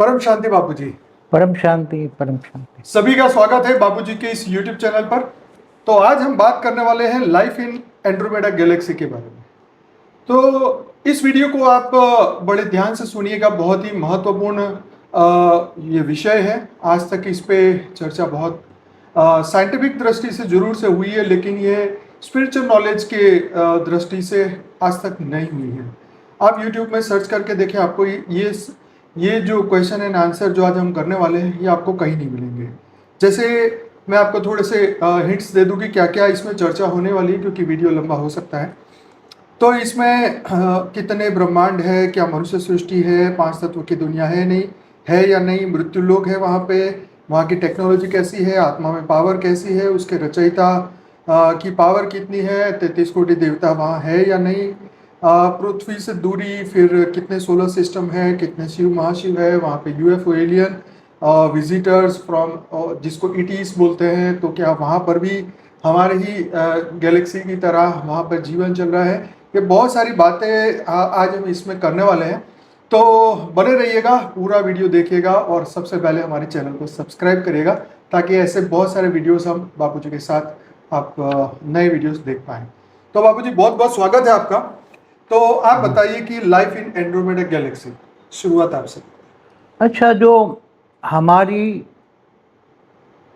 परम शांति बापूजी। परम शांति, परम शांति। सभी का स्वागत है बापूजी के इस YouTube चैनल पर। तो आज हम बात करने वाले हैं लाइफ इन एंड्रोमेडा गैलेक्सी के बारे में। तो इस वीडियो को आप बड़े ध्यान से सुनिएगा, बहुत ही महत्वपूर्ण ये विषय है। आज तक इस पे चर्चा बहुत साइंटिफिक दृष्टि से जरूर से हुई है, लेकिन ये स्पिरिचुअल नॉलेज के दृष्टि से आज तक नहीं हुई है। आप YouTube में सर्च करके देखें, आपको ये जो क्वेश्चन एंड आंसर जो आज हम करने वाले हैं ये आपको कहीं नहीं मिलेंगे। जैसे मैं आपको थोड़े से हिंट्स दे दूं कि क्या क्या इसमें चर्चा होने वाली है, क्योंकि वीडियो लंबा हो सकता है। तो इसमें कितने ब्रह्मांड है, क्या मनुष्य सृष्टि है, 5 तत्व की दुनिया है नहीं है या नहीं, मृत्यु लोक है वहाँ पे, वहाँ की टेक्नोलॉजी कैसी है, आत्मा में पावर कैसी है, उसके रचयिता की पावर कितनी है, 33 कोटि देवता वहाँ है या नहीं, पृथ्वी से दूरी, फिर कितने सोलर सिस्टम है, कितने शिव महाशिव है, वहाँ पे यूएफओ एलियन विजिटर्स फ्रॉम जिसको ईटीस बोलते हैं, तो क्या वहाँ पर भी हमारे ही गैलेक्सी की तरह वहाँ पर जीवन चल रहा है। ये बहुत सारी बातें आज हम इसमें करने वाले हैं। तो बने रहिएगा, पूरा वीडियो देखिएगा और सबसे पहले हमारे चैनल को सब्सक्राइब करिएगा, ताकि ऐसे बहुत सारे वीडियोस हम बापूजी के साथ आप नए वीडियोस देख पाएँ। तो बापूजी बहुत बहुत स्वागत है आपका। तो आप बताइए कि लाइफ इन एंड्रोमेडा गैलेक्सी, शुरुआत आपसे। अच्छा, जो हमारी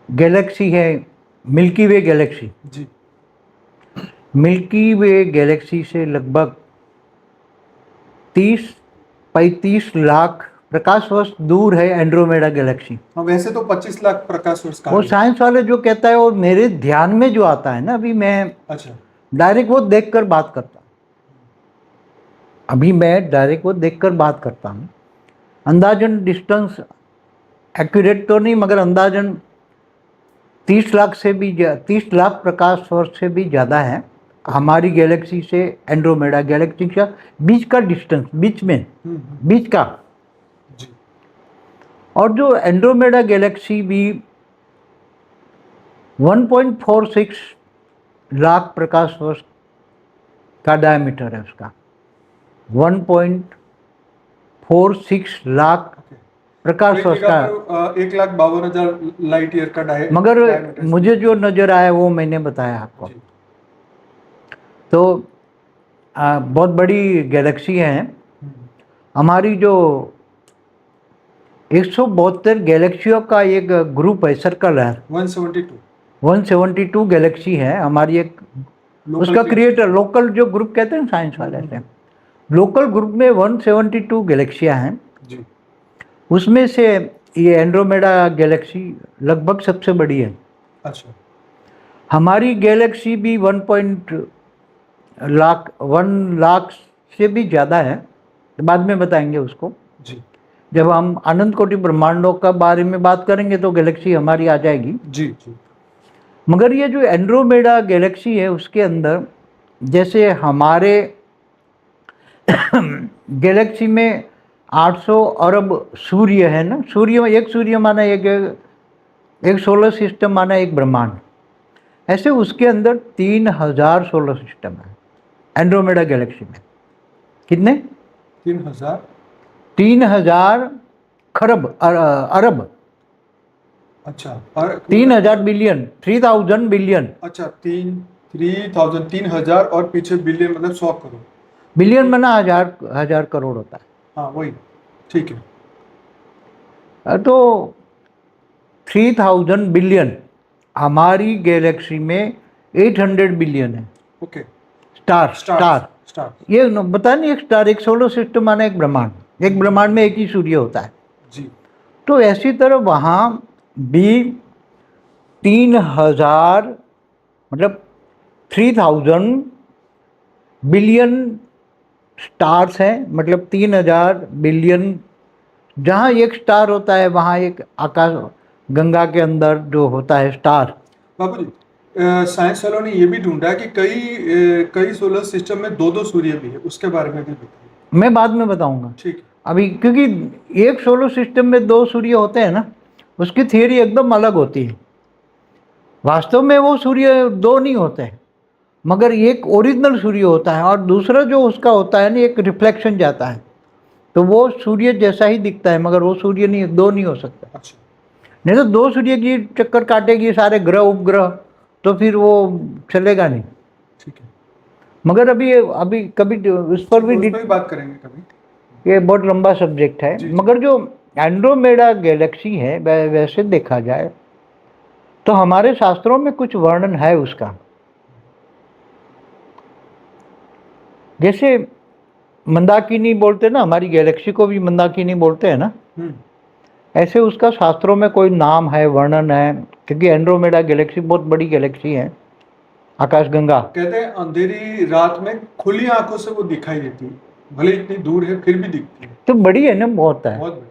गैलेक्सी है मिल्की वे गैलेक्सी, जी। मिल्की वे गैलेक्सी से लगभग 30-35 लाख प्रकाश वर्ष दूर है एंड्रोमेडा गैलेक्सी। वैसे तो 25 लाख प्रकाश वर्ष का वो साइंस वाले जो कहता है, और मेरे ध्यान में जो आता है ना, अभी मैं अच्छा डायरेक्ट वो देखकर बात करता हूँ। अंदाजन डिस्टेंस एक्यूरेट तो नहीं, मगर अंदाजन 30 लाख प्रकाश वर्ष से भी ज़्यादा है हमारी गैलेक्सी से एंड्रोमेडा गैलेक्सी का बीच का डिस्टेंस, बीच का। जी। और जो एंड्रोमेडा गैलेक्सी भी 1.46 लाख प्रकाश वर्ष का डायमीटर है उसका। 1.46 लाख प्रकाश वर्ष का, 1,52,000 लाइट ईयर का मगर डायमीटर। मुझे जो नज़र आया वो मैंने बताया आपको। तो बहुत बड़ी गैलेक्सी है हमारी। जो 172 गैलेक्सियों का एक ग्रुप है, सर्कल है। 172 गैलेक्सी है हमारी एक, उसका क्रिएटर, लोकल जो ग्रुप कहते हैं साइंस वाले से, लोकल ग्रुप में 172 गैलेक्सियाँ हैं जी। उसमें से ये एंड्रोमेडा गैलेक्सी लगभग सबसे बड़ी है। अच्छा। हमारी गैलेक्सी भी 1 लाख से भी ज़्यादा है, बाद में बताएंगे उसको। जी। जब हम अनंत कोटि ब्रह्मांडों का बारे में बात करेंगे तो गैलेक्सी हमारी आ जाएगी। जी जी। मगर ये जो एंड्रोमेडा गैलेक्सी है उसके अंदर, जैसे हमारे गैलेक्सी में 800 अरब सूर्य है ना, सूर्य में एक सूर्य माना एक सोलर सिस्टम माना एक ब्रह्मांड, ऐसे उसके अंदर 3000 सोलर सिस्टम है एंड्रोमेडा गैलेक्सी में। कितने? 3000 खरब अरब। अच्छा। और 3000 बिलियन, 3000 बिलियन। अच्छा, 3000 और पीछे बिलियन मतलब 100 करोड़। बिलियन माना हजार करोड़ होता है। हाँ वही, ठीक है। तो 3000 बिलियन, हमारी गैलेक्सी में 800 बिलियन है। ओके। स्टार ये बता नहीं, एक स्टार, एक सोलर सिस्टम माना एक ब्रह्मांड, एक ब्रह्मांड में एक ही सूर्य होता है जी। तो ऐसी तरह वहाँ भी 3000 मतलब 3000 बिलियन स्टार्स हैं, मतलब 3000 बिलियन। जहाँ एक स्टार होता है वहाँ एक आकाश गंगा के अंदर जो होता है स्टार। बाबू जी, साइंस वालों ने ये भी ढूंढा कि कई सोलर सिस्टम में 2-2 सूर्य भी है, उसके बारे में भी बताइए। मैं बाद में बताऊंगा। ठीक। अभी क्योंकि एक सोलर सिस्टम में 2 सूर्य होते हैं ना, उसकी थियरी एकदम अलग होती है। वास्तव में वो सूर्य 2 नहीं होते हैं, मगर एक ओरिजिनल सूर्य होता है और दूसरा जो उसका होता है ना, एक रिफ्लेक्शन जाता है। तो वो सूर्य जैसा ही दिखता है, मगर वो सूर्य नहीं, दो नहीं हो सकता। अच्छा। नहीं तो दो सूर्य की चक्कर काटेगी सारे ग्रह उपग्रह, तो फिर वो चलेगा नहीं। ठीक है। मगर अभी अभी कभी उस पर ठीक है, उस पर भी बात करेंगे कभी। ये बहुत लंबा सब्जेक्ट है। जी, जी। मगर जो एंड्रोमेडा गैलेक्सी है वैसे देखा जाए तो हमारे शास्त्रों में कुछ वर्णन है उसका। जैसे मंदाकिनी बोलते ना, हमारी गैलेक्सी को भी मंदाकिनी बोलते हैं ना, ऐसे उसका शास्त्रों में कोई नाम है, वर्णन है, क्योंकि एंड्रोमेडा गैलेक्सी बहुत बड़ी गैलेक्सी है, आकाशगंगा। कहते हैं अंधेरी रात में खुली आंखों से वो दिखाई देती है, भले इतनी दूर है फिर भी दिखती है। तो बड़ी है ना, बहुत है। बहुत बड़ी।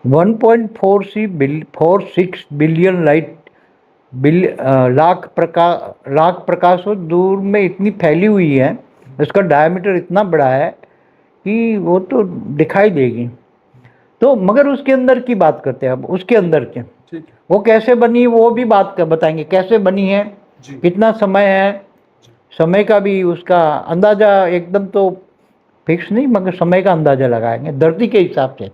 1.46 बिलियन लाख प्रकाश वर्ष दूर में इतनी फैली हुई है, इसका डायमीटर इतना बड़ा है कि वो तो दिखाई देगी। तो मगर उसके अंदर की बात करते हैं अब, उसके अंदर के ठीक है। वो कैसे बनी, वो भी बात कर बताएंगे कैसे बनी है, जी। कितना समय है, समय का भी उसका अंदाजा एकदम तो फिक्स नहीं, मगर समय का अंदाजा लगाएंगे धरती के हिसाब से,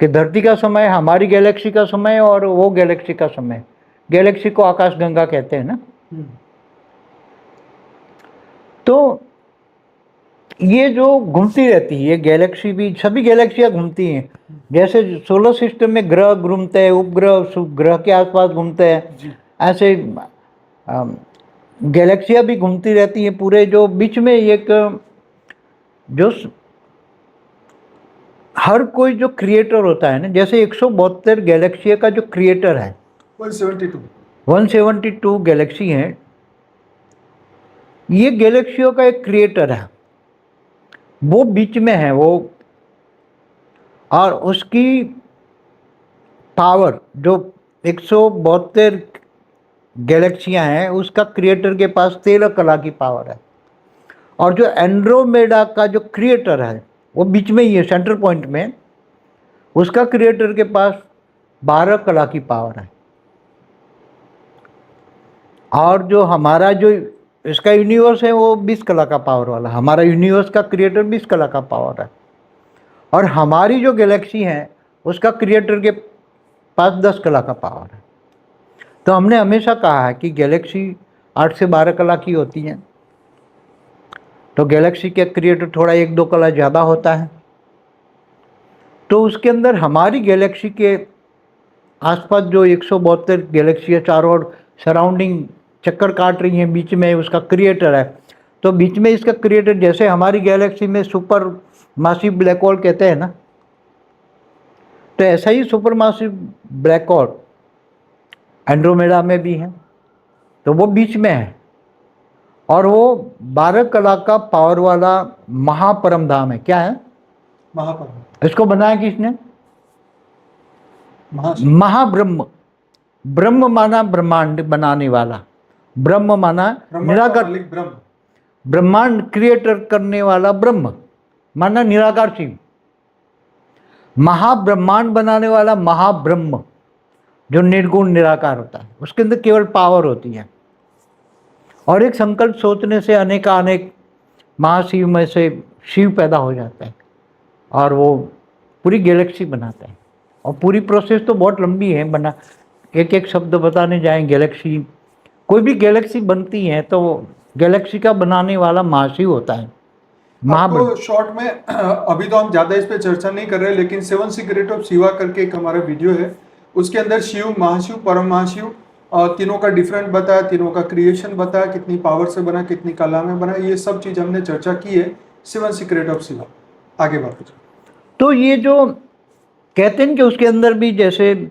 कि धरती का समय, हमारी गैलेक्सी का समय और वो गैलेक्सी का समय। गैलेक्सी को आकाशगंगा कहते हैं ना। तो ये जो घूमती रहती है, ये गैलेक्सी भी, सभी गैलेक्सियाँ घूमती हैं। जैसे सोलर सिस्टम में ग्रह घूमते हैं, उपग्रह ग्रह के आसपास घूमते हैं, ऐसे गैलेक्सियाँ भी घूमती रहती हैं पूरे। जो बीच में एक जो हर कोई जो क्रिएटर होता है ना, जैसे 172 गैलेक्सी का जो क्रिएटर है, 172 गैलेक्सी हैं, ये गैलेक्सियों का एक क्रिएटर है, वो बीच में है वो, और उसकी पावर जो 172 गैलेक्सियां हैं, उसका क्रिएटर के पास 13 कला की पावर है। और जो एंड्रोमेडा का जो क्रिएटर है वो बीच में ही है, सेंटर पॉइंट में, उसका क्रिएटर के पास 12 कला की पावर है। और जो हमारा जो इसका यूनिवर्स है वो 20 कला का पावर वाला, हमारा यूनिवर्स का क्रिएटर 20 कला का पावर है। और हमारी जो गैलेक्सी है उसका क्रिएटर के पास 10 कला का पावर है। तो हमने हमेशा कहा है कि गैलेक्सी 8 से 12 कला की होती हैं, तो गैलेक्सी के क्रिएटर थोड़ा 1-2 कला ज़्यादा होता है। तो उसके अंदर हमारी गैलेक्सी के आसपास जो 172 गैलेक्सियाँ चारों ओर सराउंडिंग चक्कर काट रही हैं, बीच में उसका क्रिएटर है। तो बीच में इसका क्रिएटर, जैसे हमारी गैलेक्सी में सुपर मासिव ब्लैक होल कहते हैं ना, तो ऐसा ही super massive black hole Andromeda में भी है, तो वो बीच में है। और वो 12 कला का पावर वाला महापरम धाम है। क्या है? महापरम। इसको बनाया किसने? महाशिव। महाब्रह्म। ब्रह्म माना ब्रह्मांड बनाने वाला, ब्रह्म माना निराकार, ब्रह्म, ब्रह्मांड क्रिएटर करने वाला ब्रह्म माना निराकार शिव। महाब्रह्मांड बनाने वाला महाब्रह्म जो निर्गुण निराकार होता है, उसके अंदर केवल पावर होती है। और एक संकल्प सोचने से अनेक महाशिव में से शिव पैदा हो जाता है और वो पूरी गैलेक्सी बनाता है। और पूरी प्रोसेस तो बहुत लंबी है, बना एक एक शब्द बताने जाएं, गैलेक्सी, कोई भी गैलेक्सी बनती है तो गैलेक्सी का बनाने वाला महाशिव होता है। आपको शॉर्ट में अभी तो हम ज्यादा इस पे चर्चा नहीं कर रहे, लेकिन 7 सीक्रेट ऑफ शिवा करके एक हमारा वीडियो है, उसके अंदर शिव, महाशिव, परम महाशिव तीनों का डिफरेंट बताया, तीनों का क्रिएशन बताया, कितनी पावर से बना, कितनी कला में बना, ये सब चीज हमने चर्चा की है 7 सीक्रेट ऑफ शिवा। आगे बात कीजिए। तो ये जो कहते हैं कि उसके अंदर भी जैसे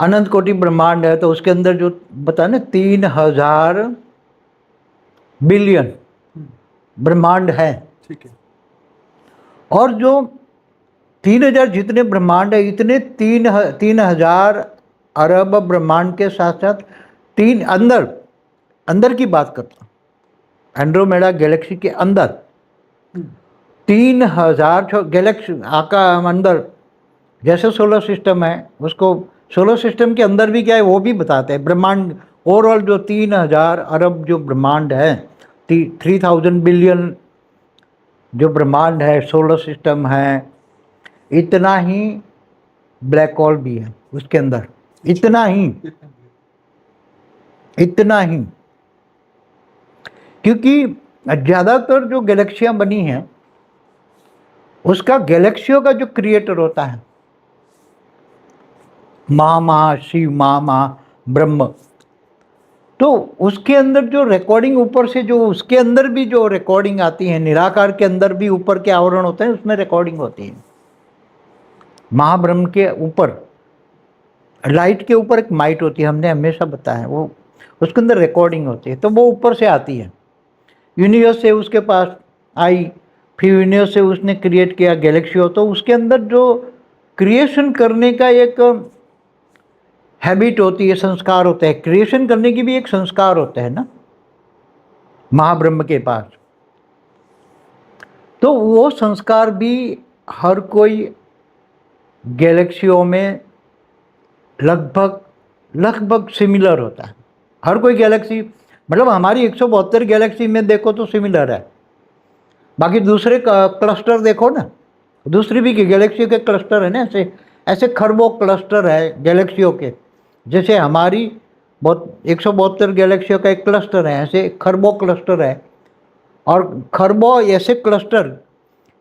अनंत कोटि ब्रह्मांड है, तो उसके अंदर जो बताया ना 3000 बिलियन ब्रह्मांड है। ठीक है। और जो 3000 जितने ब्रह्मांड है, इतने 3000 अरब ब्रह्मांड के साथ साथ तीन अंदर की बात करता हूँ, एंड्रोमेडा गैलेक्सी के अंदर 3000 गैलेक्सी आका अंदर, जैसे सोलर सिस्टम है, उसको सोलर सिस्टम के अंदर भी क्या है वो भी बताते हैं। ब्रह्मांड ओवरऑल जो 3000 अरब जो ब्रह्मांड है, 3000 बिलियन जो ब्रह्मांड है, सोलर सिस्टम है, इतना ही ब्लैक होल भी है उसके अंदर, इतना ही, इतना ही। क्योंकि ज़्यादातर जो गैलेक्सियाँ बनी हैं उसका गैलेक्सियों का जो क्रिएटर होता है महा शिव, महा ब्रह्म, तो उसके अंदर जो रिकॉर्डिंग ऊपर से, जो उसके अंदर भी जो रिकॉर्डिंग आती है, निराकार के अंदर भी ऊपर के आवरण होते हैं, उसमें रिकॉर्डिंग होती है। महाब्रह्म के ऊपर, लाइट के ऊपर एक माइट होती है, हमने हमेशा बताया, वो उसके अंदर रिकॉर्डिंग होती है, तो वो ऊपर से आती है। यूनिवर्स से उसके पास आई, फिर यूनिवर्स से उसने क्रिएट किया गैलेक्सी हो, तो उसके अंदर जो क्रिएशन करने का एक हैबिट होती है, संस्कार होता है, क्रिएशन करने की भी एक संस्कार होता है ना महाब्रह्म के पास। तो वो संस्कार भी हर कोई गैलेक्सियों में लगभग लगभग सिमिलर होता है। हर कोई गैलेक्सी, मतलब हमारी 172 गैलेक्सी में देखो तो सिमिलर है, बाकी दूसरे क्लस्टर देखो ना, दूसरी भी गैलेक्सियों के क्लस्टर है ना, ऐसे ऐसे खरबों क्लस्टर है गैलेक्सियों के। जैसे हमारी बहुत 172 गैलेक्सियों का एक क्लस्टर है, ऐसे खरबों क्लस्टर है, और खरबों ऐसे क्लस्टर,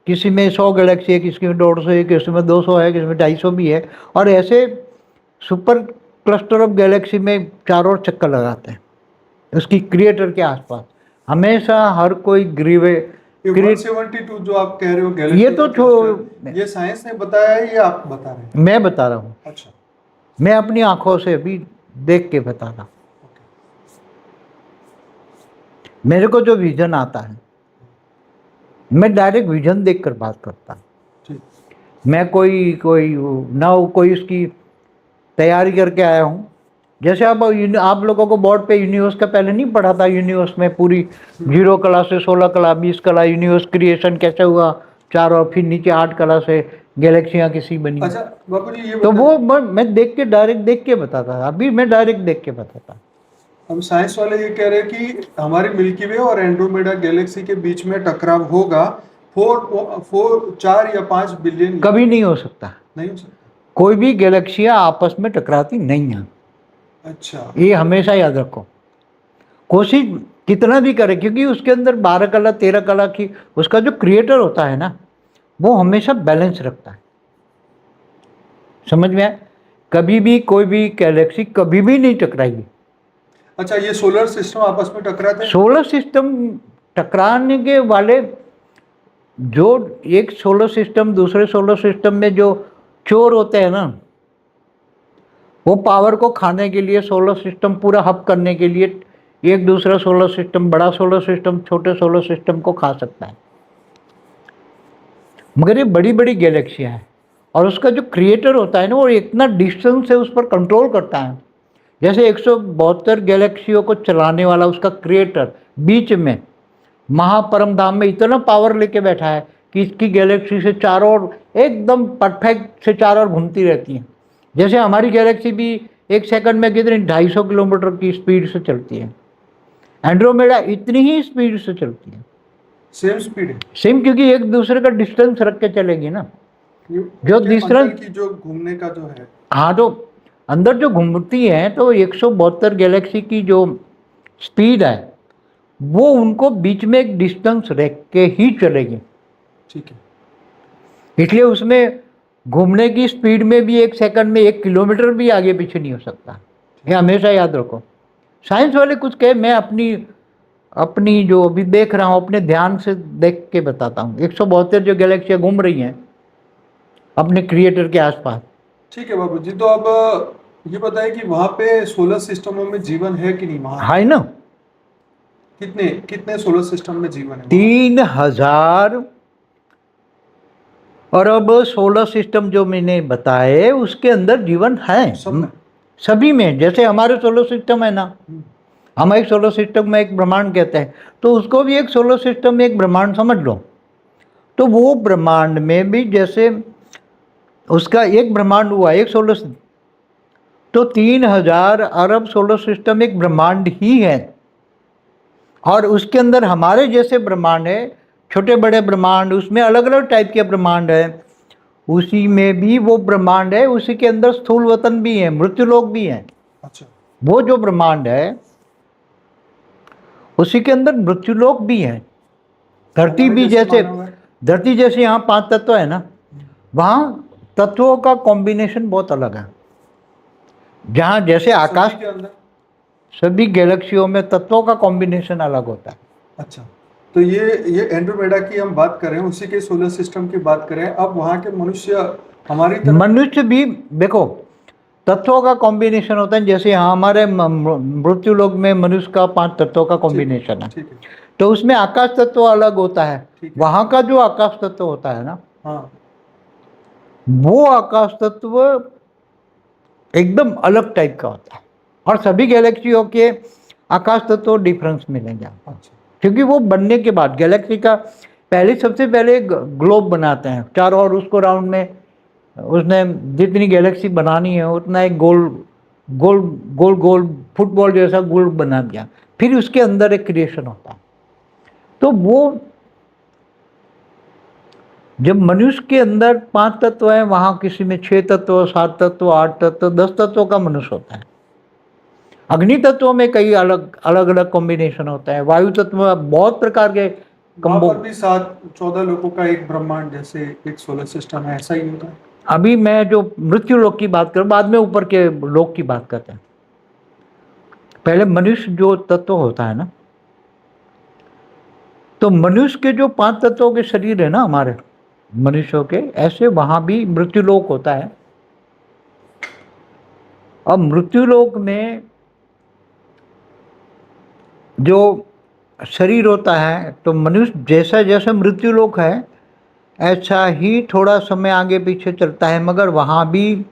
किसी में 100 गैलेक्सी है, किसी में 150 है, किसी में 200 है, किसी में 250 भी है, और ऐसे सुपर क्लस्टर ऑफ गैलेक्सी में चारों ओर चक्कर लगाते हैं उसकी क्रिएटर के आसपास। हमेशा हर कोई 172 जो आप कह रहे हो गैलेक्सी, ये तो ये साइंस ने बताया है, ये आप बता रहे हैं? मैं बता रहा हूँ। अच्छा, मैं अपनी आंखों से भी देख के बता रहा हूँ। मेरे को जो विजन आता है, मैं डायरेक्ट विजन देखकर बात करता हूँ। ठीक। मैं कोई ना कोई उसकी तैयारी करके आया हूँ। जैसे आप लोगों को बोर्ड पे यूनिवर्स का पहले नहीं पढ़ा था, यूनिवर्स में पूरी 0 कला से 16 कला 20 कला यूनिवर्स क्रिएशन कैसे हुआ, 4 और फिर नीचे 8 कला से गैलेक्सियाँ किसी बनी। अच्छा बापू जी, ये तो वो मैं देख के, डायरेक्ट देख के बताता था। अभी मैं डायरेक्ट देख के बताता। हम साइंस वाले ये कह रहे हैं कि हमारी मिल्की वे और एंड्रोमेडा गैलेक्सी के बीच में टकराव होगा 4 या 5 बिलियन। कभी नहीं हो सकता, नहीं हो सकता, कोई भी गैलेक्सियाँ आपस में टकराती नहीं है। अच्छा, ये हमेशा याद रखो। कोशिश कितना भी करे, क्योंकि उसके अंदर 12 कला 13 कला की उसका जो क्रिएटर होता है ना, वो हमेशा बैलेंस रखता है। समझ में आया? कभी भी कोई भी गैलेक्सी कभी भी नहीं टकराएगी। अच्छा, ये सोलर सिस्टम आपस में टकराते हैं? सोलर सिस्टम टकराने के वाले, जो एक सोलर सिस्टम दूसरे सोलर सिस्टम में जो चोर होते हैं ना, वो पावर को खाने के लिए, सोलर सिस्टम पूरा हब करने के लिए, एक दूसरा सोलर सिस्टम, बड़ा सोलर सिस्टम छोटे सोलर सिस्टम को खा सकता है। मगर ये बड़ी बड़ी गैलेक्सियाँ हैं, और उसका जो क्रिएटर होता है ना, वो इतना डिस्टेंस से उस पर कंट्रोल करता है। जैसे 172 गैलेक्सियों को चलाने वाला उसका क्रिएटर बीच में महापरम धाम में इतना पावर लेके बैठा है कि इसकी गैलेक्सी से चारों ओर एकदम परफेक्ट से चारों ओर घूमती रहती हैं। जैसे हमारी गैलेक्सी भी 1 सेकंड में कितनी 250 किलोमीटर की स्पीड से चलती है, एंड्रोमेडा इतनी ही स्पीड से चलती है। सेम स्पीड है? सेम, क्योंकि एक दूसरे का डिस्टेंस रख के चलेगी ना। जो डिस्टेंस की जो घूमने का जो है, हाँ, तो अंदर जो घूमती है, तो 172 गैलेक्सी की जो स्पीड है, वो उनको बीच में एक डिस्टेंस रख के ही चलेगी। ठीक है, इसलिए उसमें घूमने की स्पीड में भी 1 सेकंड में 1 किलोमीटर भी आगे पीछे नहीं हो सकता। ये हमेशा याद रखो। साइंस वाले कुछ कहे, मैं अपनी जो अभी देख रहा हूँ, अपने ध्यान से देख के बताता हूँ। 172 जो गैलेक्सियाँ घूम रही हैं अपने क्रिएटर के आसपास। ठीक है बाबू जी, तो अब ये बताइए कि वहाँ पे सोलर सिस्टमों में जीवन है कि नहीं? वहाँ है ना, कितने कितने सोलर सिस्टम में जीवन है? 3000 अरब सोलर सिस्टम जो मैंने बताए, उसके अंदर जीवन है सब में? सभी में। जैसे हमारे सोलर सिस्टम है ना, हम एक सोलर सिस्टम में एक ब्रह्मांड कहते हैं, तो उसको भी एक सोलर सिस्टम में एक ब्रह्मांड समझ लो। तो वो ब्रह्मांड में भी जैसे उसका एक ब्रह्मांड हुआ, एक सोलर सिस्टम, तो 3000 अरब सोलर सिस्टम एक ब्रह्मांड ही है। और उसके अंदर हमारे जैसे ब्रह्मांड है छोटे बड़े ब्रह्मांड, उसमें अलग अलग टाइप के ब्रह्मांड है। उसी में भी वो ब्रह्मांड है, उसी के अंदर स्थूल वतन भी है, मृत्युलोक भी है। अच्छा। वो जो ब्रह्मांड है उसी के अंदर मृत्युलोक भी है। धरती हमारे भी जैसे जैसे, मानव है। धरती जैसे यहाँ 5 तत्व है ना, वहाँ तत्वों का कॉम्बिनेशन बहुत अलग है। जहाँ जैसे आकाश, सभी के अंदर। सभी गैलेक्सियों में तत्वों का कॉम्बिनेशन अलग होता है। अच्छा, तो ये एंड्रोमेडा की हम बात करें, उसी के सोलर सिस्टम की बात करें, अब वहाँ के मनुष्य हमारी तरह। मनुष्य भी देखो तत्वों का कॉम्बिनेशन होता है। जैसे यहाँ हमारे मृत्यु लोक में मनुष्य का 5 तत्वों का कॉम्बिनेशन है, ठीक है। तो उसमें आकाश तत्व अलग होता है। ठीक है। वहाँ का जो आकाश तत्व होता है ना, हाँ। वो आकाश तत्व एकदम अलग टाइप का होता है। और सभी गैलेक्सियों के आकाश तत्व डिफरेंस मिलेंगे आपको, अच्छा। क्योंकि वो बनने के बाद गैलेक्सी का पहले सबसे पहले ग्लोब बनाते हैं चारों ओर, उसको राउंड में उसने जितनी गैलेक्सी बनानी है उतना एक गोल गोल गोल गोल फुटबॉल जैसा गोल बना दिया। फिर उसके अंदर एक क्रिएशन होता है। तो वो जब मनुष्य के अंदर 5 तत्व हैं, वहाँ किसी में 6 तत्व, 7 तत्व, 8 तत्व, 10 तत्वों का मनुष्य होता है। अग्नि तत्वों में कई अलग अलग अलग कॉम्बिनेशन होता है। वायु तत्व में बहुत प्रकार के वहाँ कंबो। पर भी 7-14 लोगों का एक ब्रह्मांड जैसे एक सोलर सिस्टम है, ऐसा ही होता है। अभी मैं जो मृत्यु लोक की बात करूँ, बाद में ऊपर के लोक की बात करते हैं। पहले मनुष्य जो तत्व होता है ना, तो मनुष्य के जो 5 तत्वों के शरीर है ना हमारे मनुष्यों के, ऐसे वहां भी मृत्युलोक होता है। अब मृत्युलोक में जो शरीर होता है, तो मनुष्य जैसा जैसा मृत्युलोक है ऐसा ही थोड़ा समय आगे पीछे चलता है, मगर वहाँ भी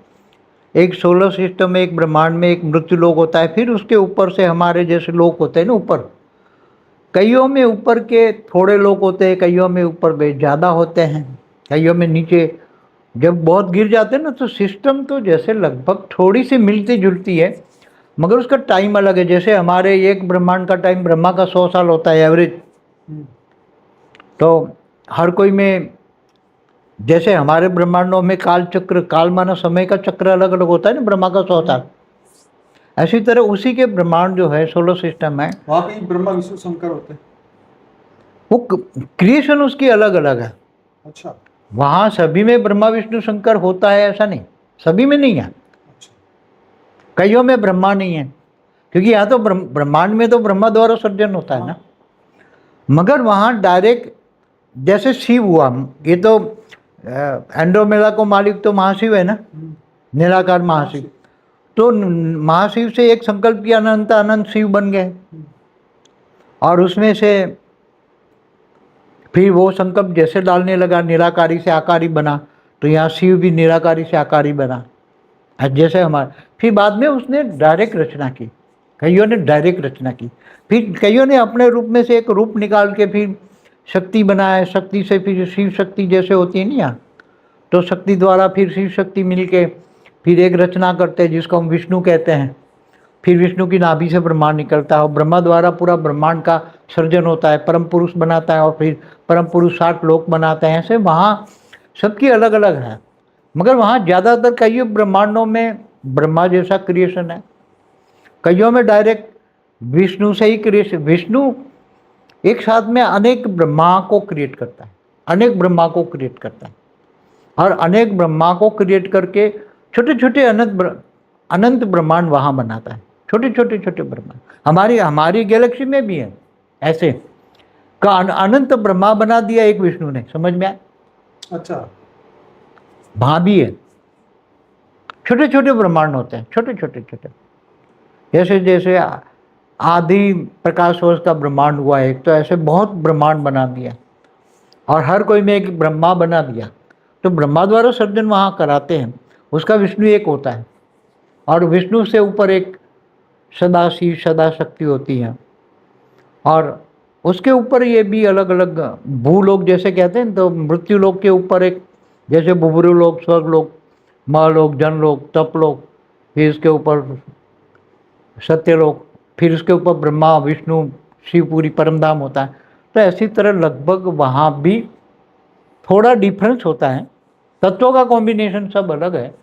एक सोलर सिस्टम में, एक ब्रह्मांड में एक मृत्युलोक होता है। फिर उसके ऊपर से हमारे जैसे लोक होते हैं ना ऊपर, कईयों में ऊपर के थोड़े लोग होते हैं, कईयों में ऊपर ज़्यादा होते हैं, कईयों में नीचे। जब बहुत गिर जाते हैं ना, तो सिस्टम तो जैसे लगभग थोड़ी सी मिलती जुलती है, मगर उसका टाइम अलग है। जैसे हमारे एक ब्रह्मांड का टाइम ब्रह्मा का 100 साल होता है एवरेज। तो हर कोई में, जैसे हमारे ब्रह्मांडों में काल चक्र, काल माना समय का चक्र अलग अलग होता है ना, ब्रह्मा का 100 साल, ऐसी तरह उसी के ब्रह्मांड जो है सोलर सिस्टम है, वहाँ भी ब्रह्मा विष्णु शंकर होते हैं। वो क्रिएशन उसकी अलग अलग है। अच्छा। वहाँ सभी में ब्रह्मा विष्णु शंकर होता है ऐसा नहीं, सभी में नहीं है। अच्छा। कईयों में ब्रह्मा नहीं है, क्योंकि यहाँ तो ब्रह्मांड में तो ब्रह्मा द्वारा सर्जन होता है ना। मगर वहाँ डायरेक्ट जैसे शिव हुआ, ये तो एंड्रोमेडा को मालिक तो महाशिव है ना, निराकार महाशिव। तो महाशिव से एक संकल्प किया, अनंत अनंत शिव बन गए। और उसमें से फिर वो संकल्प जैसे डालने लगा, निराकारी से आकारी बना, तो यहाँ शिव भी निराकारी से आकारी बना जैसे हमारा। फिर बाद में उसने डायरेक्ट रचना की, कईयों ने डायरेक्ट रचना की, फिर कईयों ने अपने रूप में से एक रूप निकाल के फिर शक्ति बनाया, शक्ति से फिर शिव शक्ति जैसे होती है ना यहाँ, तो शक्ति द्वारा फिर शिव शक्ति मिल के फिर एक रचना करते हैं जिसको हम विष्णु कहते हैं। फिर विष्णु की नाभि से ब्रह्मांड निकलता है और ब्रह्मा द्वारा पूरा ब्रह्मांड का सर्जन होता है, परम पुरुष बनाता है, और फिर परम पुरुष 60 लोक बनाते हैं। ऐसे वहाँ सबकी अलग अलग है, मगर वहाँ ज़्यादातर कई ब्रह्मांडों में ब्रह्मा जैसा क्रिएशन है, कईयों में डायरेक्ट विष्णु से ही क्रिएशन। विष्णु एक साथ में अनेक ब्रह्मा को क्रिएट करता है, अनेक ब्रह्मा को क्रिएट करता है, और अनेक ब्रह्मा को क्रिएट करके छोटे छोटे अनंत ब्रह्मांड वहाँ बनाता है। छोटे छोटे छोटे ब्रह्मांड हमारी गैलेक्सी में भी है ऐसे का अनंत ब्रह्मा बना दिया एक विष्णु ने, समझ में आया? अच्छा। वहाँ भी है छोटे छोटे ब्रह्मांड होते हैं, छोटे छोटे छोटे। जैसे जैसे आदि प्रकाश वर्ष का ब्रह्मांड हुआ एक, तो ऐसे बहुत ब्रह्मांड बना दिया, और हर कोई में एक ब्रह्मा बना दिया। तो ब्रह्मा द्वारा सर्जन वहाँ कराते हैं, उसका विष्णु एक होता है, और विष्णु से ऊपर एक सदाशिव सदा शक्ति होती है, और उसके ऊपर ये भी अलग अलग भूलोक जैसे कहते हैं। तो मृत्यु लोक के ऊपर एक जैसे बुबरू लोक, स्वर्ग लोक, महलोक, जनलोक, तपलोक, फिर इसके ऊपर सत्यलोक, फिर उसके ऊपर ब्रह्मा विष्णु शिव पूरी परमधाम होता है। तो ऐसी तरह लगभग वहाँ भी थोड़ा डिफरेंस होता है, तत्वों का कॉम्बिनेशन सब अलग है,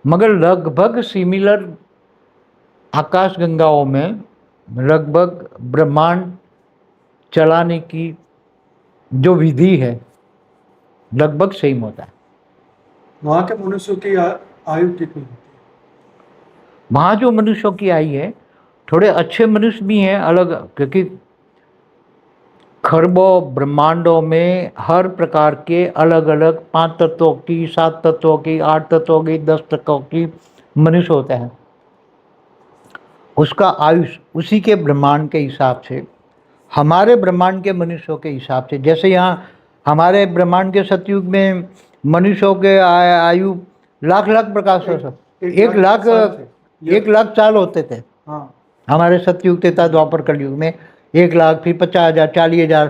मगर लगभग सिमिलर आकाश गंगाओं में लगभग ब्रह्मांड चलाने की जो विधि है लगभग सेम होता है। वहाँ के मनुष्यों की आयु कितनी होती है? वहाँ जो मनुष्यों की आयु है, थोड़े अच्छे मनुष्य भी हैं अलग, क्योंकि खरबों ब्रह्मांडों में हर प्रकार के अलग अलग 5 तत्वों की, 7 तत्वों की, 8 तत्वों की, 10 तत्वों की मनुष्य होता है। उसका आयुष उसी के ब्रह्मांड के हिसाब से, हमारे ब्रह्मांड के मनुष्यों के हिसाब से, जैसे यहाँ हमारे ब्रह्मांड के सतयुग में मनुष्यों के आयु लाख लाख प्रकाश वर्ष, एक लाख साल थे। 1 लाख साल होते थे। हाँ, हमारे सतयुग त्रेता द्वापर कलयुग में 1 लाख, फिर 50,000, 40,000,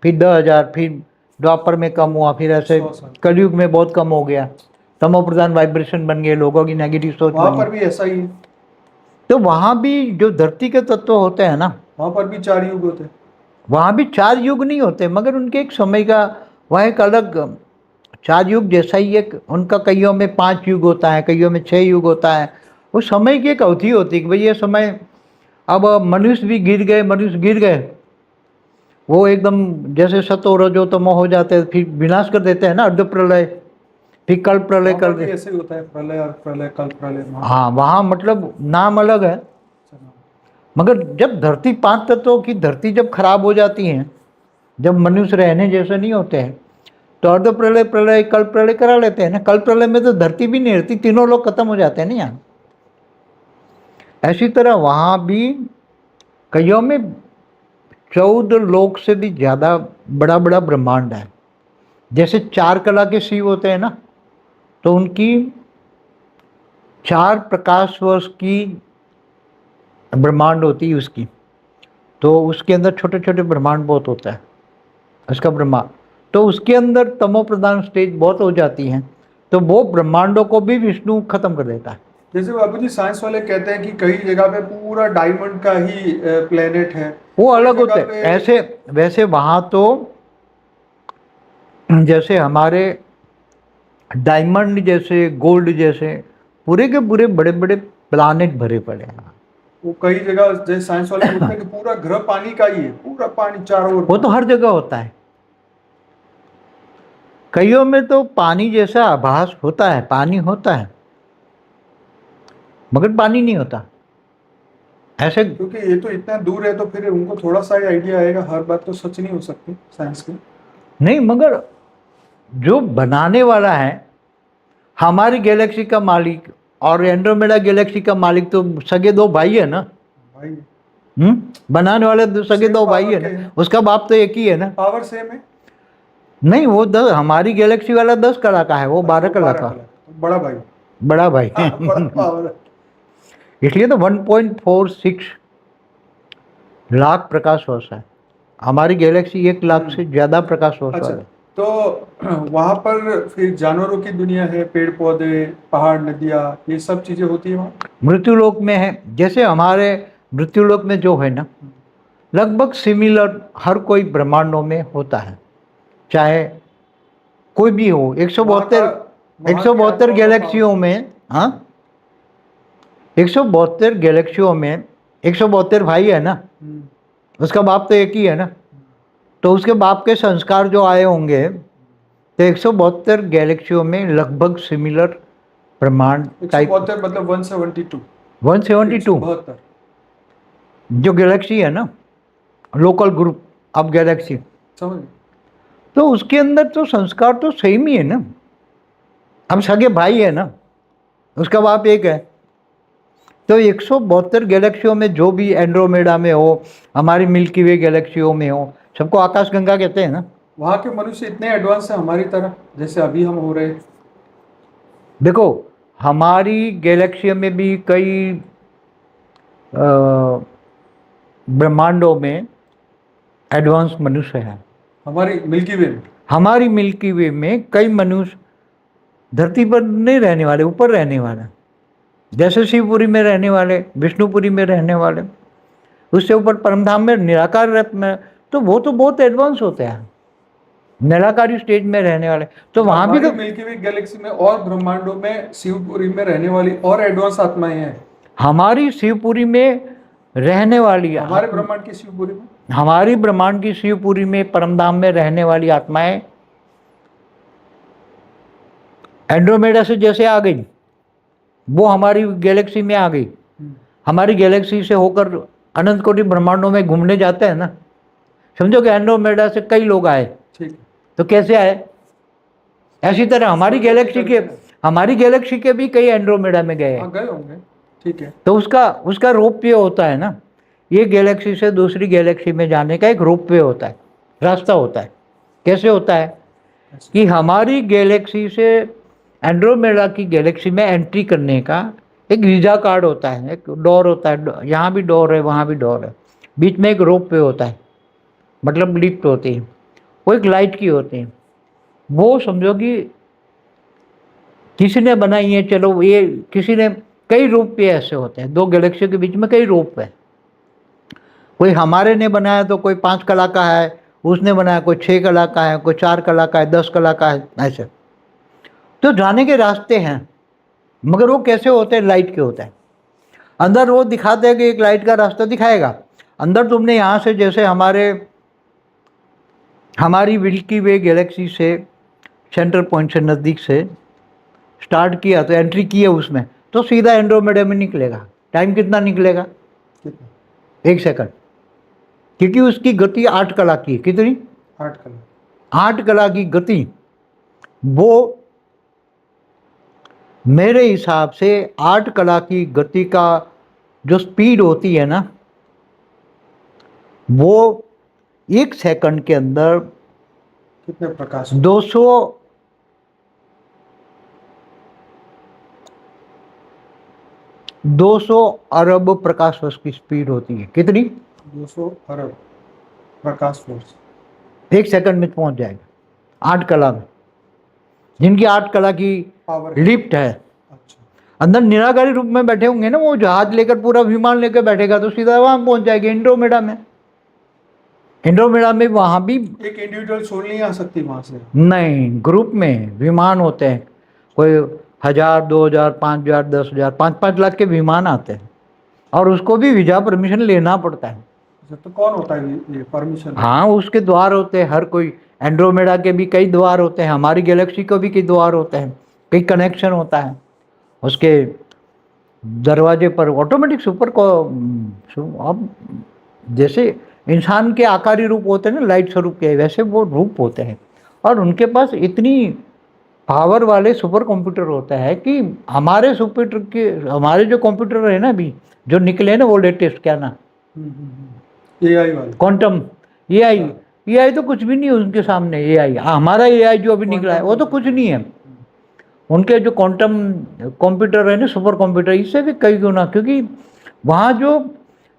फिर 10,000, फिर द्वापर में कम हुआ, फिर ऐसे 100 साल। कलयुग में बहुत कम हो गया, तमो प्रधान वाइब्रेशन बन गए, लोगों की नेगेटिव सोच वहाँ बनी। पर भी ऐसा ही है। तो वहाँ भी जो धरती के तत्व होते हैं ना, वहाँ पर भी 4 युग होते हैं। वहाँ भी 4 युग नहीं होते, मगर उनके एक समय का वह एक अलग 4 युग जैसा ही एक उनका, कईयों में 5 युग होता है, कईयों में 6 युग होता है। वो समय की एक अवधि होती है कि भाई ये समय, अब मनुष्य भी गिर गए, वो एकदम जैसे सतो रजो तमो हो जाते हैं, फिर विनाश कर देते हैं ना, अर्ध प्रलय, फिर कल प्रलय वहाँ कर पर भी दे। ऐसे ही होता है, प्रलय और प्रलय, कल प्रलय। हाँ, वहाँ मतलब नाम अलग है, मगर जब धरती 5 तत्वों की धरती जब खराब हो जाती है, जब मनुष्य रहने जैसे नहीं होते हैं, तो अर्ध प्रलय, प्रलय, कल प्रलय करा लेते हैं ना। कल प्रलय में तो धरती भी नहीं रहती, तीनों लोग खत्म हो जाते हैं ना यहाँ। ऐसी तरह वहाँ भी कईयों में 14 लोक से भी ज़्यादा बड़ा बड़ा ब्रह्मांड है। जैसे 4 कला के शिव होते हैं ना, तो उनकी 4 प्रकाश वर्ष की ब्रह्मांड होती है उसकी, तो उसके अंदर छोटे छोटे ब्रह्मांड बहुत होता है उसका ब्रह्मांड, तो उसके अंदर तमो प्रधान स्टेज बहुत हो जाती हैं, तो वो ब्रह्मांडों को भी विष्णु खत्म कर देता है। जैसे बाबू जी साइंस वाले कहते हैं कि कई जगह पे पूरा डायमंड का ही प्लेनेट है, वो कई अलग होते जगह हैं। पे ऐसे वैसे वहाँ तो जैसे हमारे डायमंड जैसे, गोल्ड जैसे पूरे के पूरे बड़े बड़े प्लानेट भरे पड़े हैं। वो कई जगह जैसे साइंस वाले बोलते हैं कि पूरा ग्रह पानी का ही है, पूरा पानी चारों ओर। वो तो हर जगह होता है, कईयों में तो पानी जैसा आभास होता है, पानी होता है मगर पानी नहीं होता ऐसे। क्योंकि ये तो इतना दूर है, तो फिर उनको थोड़ा सा ही आइडिया आएगा, हर बात तो सच नहीं हो सकती साइंस की। नहीं, मगर जो बनाने वाला है, हमारी गैलेक्सी का मालिक और एंड्रोमेडा गैलेक्सी का मालिक तो सगे 2 भाई है ना भाई बनाने वाले सगे Same 2 भाई power है के ना, हैं। उसका बाप तो एक ही है ना। पावर सेम है। नहीं, वो 10, हमारी गैलेक्सी वाला 10 कला का है, वो 12 कला का बड़ा भाई। बड़ा भाई बड़ा पावर है। इसलिए तो 1.46 लाख प्रकाश वर्ष है, हमारी गैलेक्सी 1 लाख से ज़्यादा प्रकाश वर्ष अच्छा, है। तो वहाँ पर फिर जानवरों की दुनिया है, पेड़ पौधे, पहाड़, नदियाँ, ये सब चीजें होती है वहाँ। मृत्युलोक में है, जैसे हमारे मृत्युलोक में जो है ना, लगभग सिमिलर हर कोई ब्रह्मांडों में होता है, चाहे कोई भी हो। 172 गैलेक्सियों में, हाँ 172 गैलेक्सियों में 172 भाई है ना, उसका बाप तो एक ही है ना, तो उसके बाप के संस्कार जो आए होंगे, तो 172 गैलेक्सियों में लगभग सिमिलर ब्रह्मांड टाइप, 172 मतलब 172 172 जो गैलेक्सी है ना, लोकल ग्रुप ऑफ गैलेक्सी, समझ। तो उसके अंदर तो संस्कार तो सेम ही है ना, हम सगे भाई है ना, उसका बाप एक है। तो 172 गैलेक्सियों में जो भी एंड्रोमेडा में हो, हमारी मिल्की वे गैलेक्सियों में हो, सबको आकाश गंगा कहते हैं ना। वहाँ के मनुष्य इतने एडवांस है हमारी तरह, जैसे अभी हम हो रहे। देखो, हमारी गैलेक्सी में भी कई ब्रह्मांडों में एडवांस मनुष्य हैं। हमारी मिल्की वे में, हमारी मिल्की वे में कई मनुष्य धरती पर नहीं रहने वाले, ऊपर रहने वाले, जैसे शिवपुरी में रहने वाले, विष्णुपुरी में रहने वाले, उससे ऊपर परमधाम में निराकार तो वो तो बहुत एडवांस होते हैं, निराकारी स्टेज में रहने वाले। तो वहां भी तो मिल्की वे गैलेक्सी में और ब्रह्मांडों में शिवपुरी में रहने वाली और एडवांस आत्माएं हैं। हमारी शिवपुरी में रहने वाली हमारे ब्रह्मांड की शिवपुरी में, हमारी ब्रह्मांड की शिवपुरी में, परमधाम में रहने वाली आत्माएं एंड्रोमेडा से जैसे आ गई, वो हमारी गैलेक्सी में आ गई। हमारी गैलेक्सी से होकर अनंत कोटि ब्रह्मांडों में घूमने जाते हैं ना, समझो कि एंड्रोमेडा से कई लोग आए, ठीक, तो कैसे आए? ऐसी तरह हमारी गैलेक्सी के भी कई एंड्रोमेडा में गए। हाँ, गए होंगे, ठीक है। तो उसका रोपवे होता है ना, ये गैलेक्सी से दूसरी गैलेक्सी में जाने का एक रोपवे होता है, रास्ता होता है। कैसे होता है कि हमारी गैलेक्सी से एंड्रोमेडा की गैलेक्सी में एंट्री करने का एक वीजा कार्ड होता है, एक डोर होता है, यहाँ भी डोर है, वहाँ भी डोर है, बीच में एक रोपवे होता है, मतलब लिफ्ट होती है, वो एक लाइट की होती है। वो समझो कि किसी ने बनाई है, चलो ये किसी ने, कई रोपवे ऐसे होते हैं, दो गैलेक्सी के बीच में कई रोपवे। कोई हमारे ने बनाया तो कोई 5 कला का है, उसने बनाया कोई 6 कला का है, कोई 4 कला का है, 10 कला का है, ऐसे। तो जाने के रास्ते हैं, मगर वो कैसे होते हैं? लाइट के होते हैं। अंदर वो दिखाते हैं कि एक लाइट का रास्ता दिखाएगा। अंदर तुमने यहाँ से जैसे हमारी मिल्की वे गैलेक्सी से सेंट्रल पॉइंट से नज़दीक से स्टार्ट किया, तो एंट्री की है उसमें, तो सीधा एंड्रोमेडा में निकलेगा। टाइम कितना निकलेगा? 1 सेकंड, क्योंकि उसकी गति 8 कला की है। कितनी? 8 कला। 8 कला की गति, वो मेरे हिसाब से 8 कला की गति का जो स्पीड होती है ना, वो 1 सेकंड के अंदर कितने प्रकाश? 200 अरब प्रकाश वर्ष की स्पीड होती है। कितनी? 200 अरब प्रकाश वर्ष 1 सेकंड में पहुंच जाएगा 8 कला में, जिनकी 8 कला की पावर लिफ्ट है। अच्छा, अंदर निराकारी रूप में बैठे होंगे ना, वो जहाज लेकर पूरा विमान लेकर बैठेगा तो सीधा वहां पहुंच जाएगी एंड्रोमेडा में। एंड्रोमेडा में वहां भी एक इंडिविजुअल सोल नहीं आ सकती वहां से? नहीं, ग्रुप में विमान होते हैं, कोई 1000, 2000, 5000, 10,000, 5-5 लाख के विमान आते हैं, और उसको भी वीजा परमिशन लेना पड़ता है। तो कौन होता है ये परमिशन? हाँ, उसके द्वार होते हैं, हर कोई। एंड्रोमेडा के भी कई द्वार होते हैं, हमारी गैलेक्सी को भी कई द्वार होते हैं, कई कनेक्शन होता है। उसके दरवाजे पर ऑटोमेटिक सुपर को, अब जैसे इंसान के आकारी रूप होते हैं ना, लाइट स्वरूप के, वैसे वो रूप होते हैं। और उनके पास इतनी पावर वाले सुपर कंप्यूटर होता है कि हमारे जो कंप्यूटर है ना, अभी जो निकले हैं ना, वो लेटेस्ट, क्या ना, एआई वाले, क्वांटम एआई तो कुछ भी नहीं है उनके सामने। एआई, हमारा एआई जो अभी निकला है वो तो कुछ नहीं है। उनके जो क्वांटम कंप्यूटर है ना, सुपर कंप्यूटर, इससे भी कई गुना, क्योंकि वहाँ जो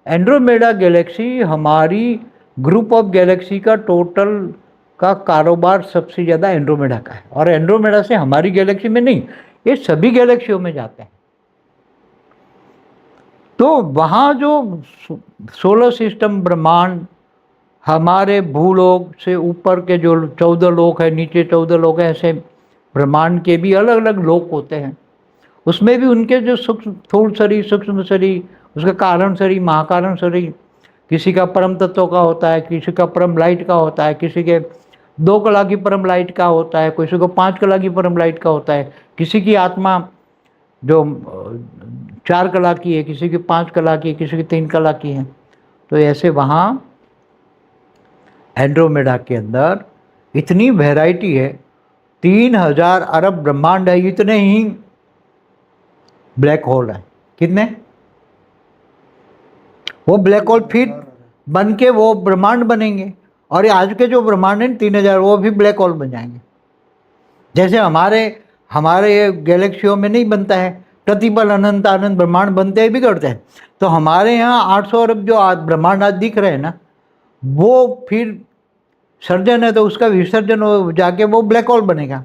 एंड्रोमेडा गैलेक्सी हमारी ग्रुप ऑफ गैलेक्सी का टोटल का कारोबार सबसे ज़्यादा एंड्रोमेडा का है। और एंड्रोमेडा से हमारी गैलेक्सी में नहीं, ये सभी गैलेक्सियों में जाते हैं। तो वहाँ जो सोलर सिस्टम, ब्रह्मांड, हमारे भूलोक से ऊपर के जो 14 लोक है, नीचे 14 लोक है, ऐसे ब्रह्मांड के भी अलग अलग लोक होते हैं। उसमें भी उनके जो सूक्ष्म, स्थूल शरीर, सूक्ष्म शरीर, उसका कारण शरीर, महाकारण शरीर, किसी का परम तत्व का होता है, किसी का परम लाइट का होता है, किसी के 2 कला की परम लाइट का होता है, किसी को 5 कला की परम लाइट का होता है, किसी की आत्मा जो 4 कला की है, किसी की 5 कला की है, किसी की 3 कला की है। तो ऐसे वहाँ एंड्रोमेडा के अंदर इतनी वैरायटी है, 3000 अरब ब्रह्मांड है, इतने ही ब्लैक होल है। कितने? वो ब्लैक होल फिर बन के वो ब्रह्मांड बनेंगे, और ये आज के जो ब्रह्मांड है 3000, वो भी ब्लैक होल बन जाएंगे। जैसे हमारे गैलेक्सियों में नहीं बनता है, प्रतिपल अनंत अनंत ब्रह्मांड बनते हैं, बिगड़ते हैं। तो हमारे यहाँ 800 अरब जो ब्रह्मांड आज दिख रहे हैं ना, वो फिर सर्जन है तो उसका विसर्जन हो जाके वो ब्लैक होल बनेगा।